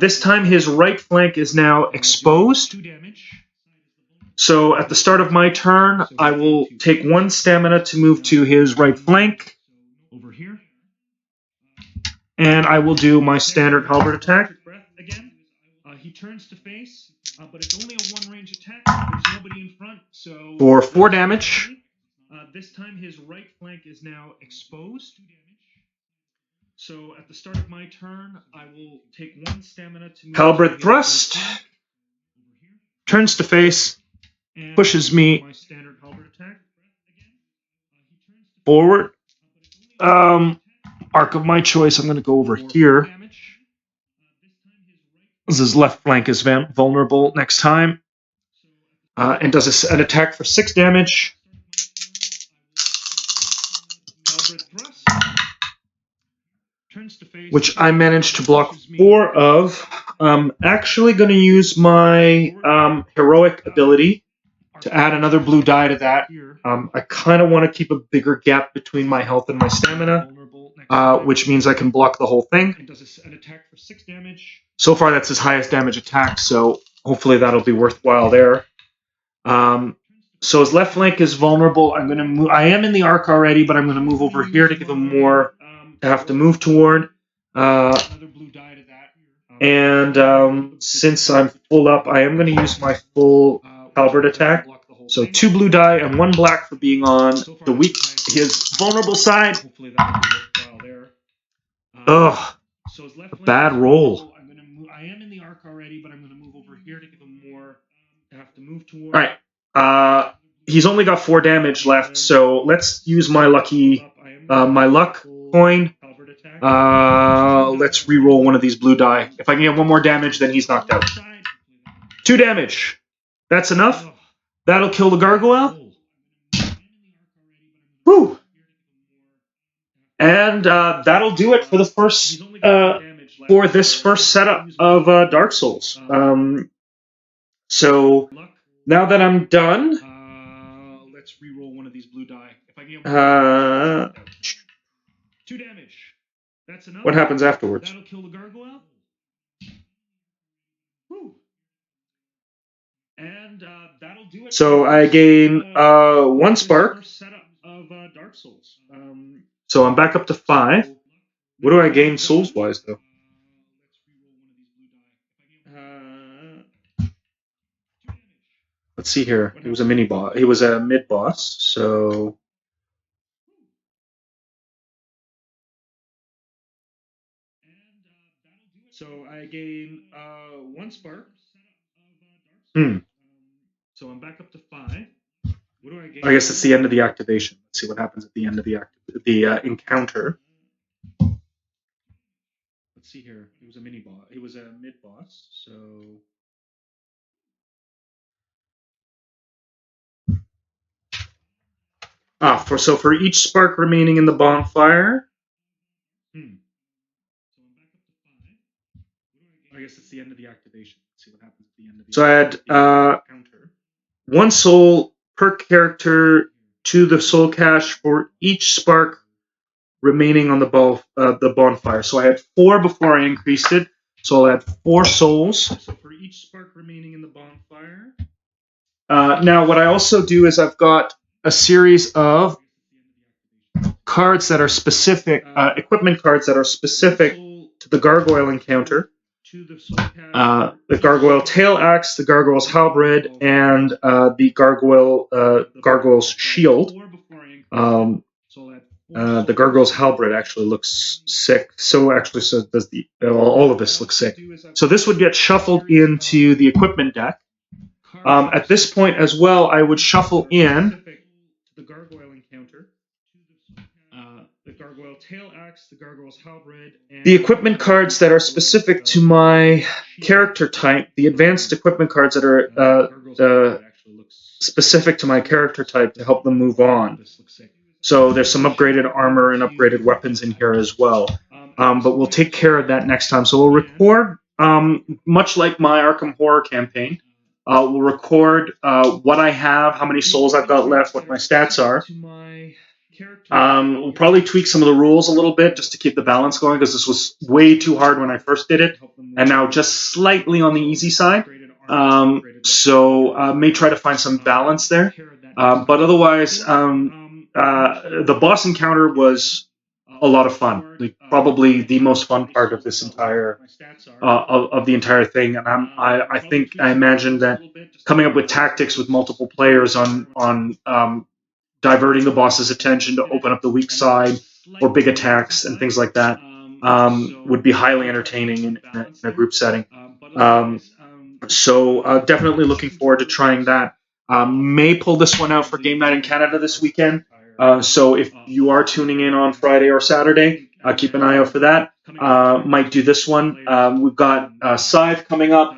This time, his right flank is now exposed. So at the start of my turn, I will take 1 stamina to move to his right flank. And I will do my standard halberd attack. He turns to face, but it's only a one-range attack. There's nobody in front, so for 4 damage. This time his right flank is now exposed. So at the start of my turn, I will take 1 stamina to move Halberd thrust. Turns to face. Pushes me my standard halberd attack. Forward. Arc of my choice. I'm going to go over here. His left flank is vulnerable next time. And does an attack for 6 damage. Which I managed to block 4 of. I'm actually going to use my heroic ability to add another blue die to that. I kind of want to keep a bigger gap between my health and my stamina, which means I can block the whole thing. So far, that's his highest damage attack, so hopefully that'll be worthwhile there. So his left flank is vulnerable. I'm going to move. I am in the arc already, but I'm going to move over here to give him more to have to move toward. And since I'm full up, I am going to use my full halberd attack. So 2 blue die and 1 black for being on the weak, his vulnerable side. Ugh, a bad roll. I am in the arc already, but I'm going to move over here to give him more to have to move toward. All right. He's only got 4 damage left, so let's use my luck coin. Let's re-roll one of these blue die. If I can get 1 more damage, then he's knocked out. 2 damage. That's enough. That'll kill the gargoyle. Woo! And that'll do it for the first for this first setup of Dark Souls. So now that I'm done, let's re-roll one of these blue die. If I can get 2 damage. That's enough. What happens afterwards? That'll kill the gargoyle. Woo. And that'll do it. So I gain 1 spark. Setup of Dark Souls. So I'm back up to 5. What do I gain souls-wise, though? Let's see here. He was a mini boss. He was a mid boss. So I gain 1 spark. So I'm back up to 5. What do I gain? I guess it's the end of the activation. Let's see what happens at the end of the encounter. Let's see here. He was a mini boss. He was a mid boss. So for each spark remaining in the bonfire. I guess it's the end of the activation. Let's see what happens at the end of the So I had 1 soul per character to the soul cache for each spark remaining on the bonfire. So I had 4 before I increased it. So I'll add 4 souls. So for each spark remaining in the bonfire. Now what I also do is I've got a series of cards that are specific, equipment cards that are specific to the gargoyle encounter. The gargoyle tail axe, the gargoyle's halberd, and the gargoyle's shield. The gargoyle's halberd actually looks sick. So does all of this looks sick. So this would get shuffled into the equipment deck. At this point as well, I would shuffle in the gargoyle encounter. The gargoyle tail axe, the gargoyle's halberd, and the equipment cards that are specific to my character type, the advanced equipment cards that are specific to my character type to help them move on. So there's some upgraded armor and upgraded weapons in here as well. But we'll take care of that next time. So we'll record, much like my Arkham Horror campaign, we'll record what I have, how many souls I've got left, what my stats are. We'll probably tweak some of the rules a little bit just to keep the balance going, because this was way too hard when I first did it, and now just slightly on the easy side. So may try to find some balance there. But otherwise, the boss encounter was a lot of fun. Like, probably the most fun part of this entire of the entire thing. And I imagine that coming up with tactics with multiple players on diverting the boss's attention to open up the weak side or big attacks and things like that would be highly entertaining in a group setting. So definitely looking forward to trying that. May pull this one out for game night in Canada this weekend. So if you are tuning in on Friday or Saturday, keep an eye out for that. Might do this one. We've got Scythe coming up,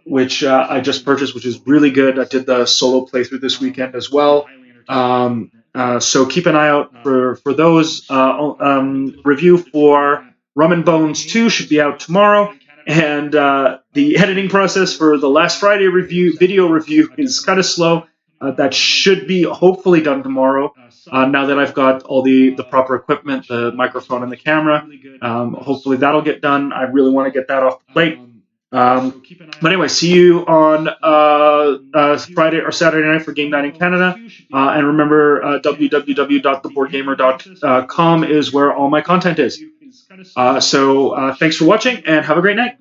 which I just purchased, which is really good. I did the solo playthrough this weekend as well. So keep an eye out for those. Review for Rum and Bones 2 should be out tomorrow. And the editing process for the last Friday video review is kind of slow. That should be hopefully done tomorrow. Now that I've got all the proper equipment, the microphone and the camera, hopefully that'll get done. I really want to get that off the plate. But anyway, see you on Friday or Saturday night for Game Night in Canada. And remember, www.theboardgamer.com is where all my content is. So thanks for watching and have a great night.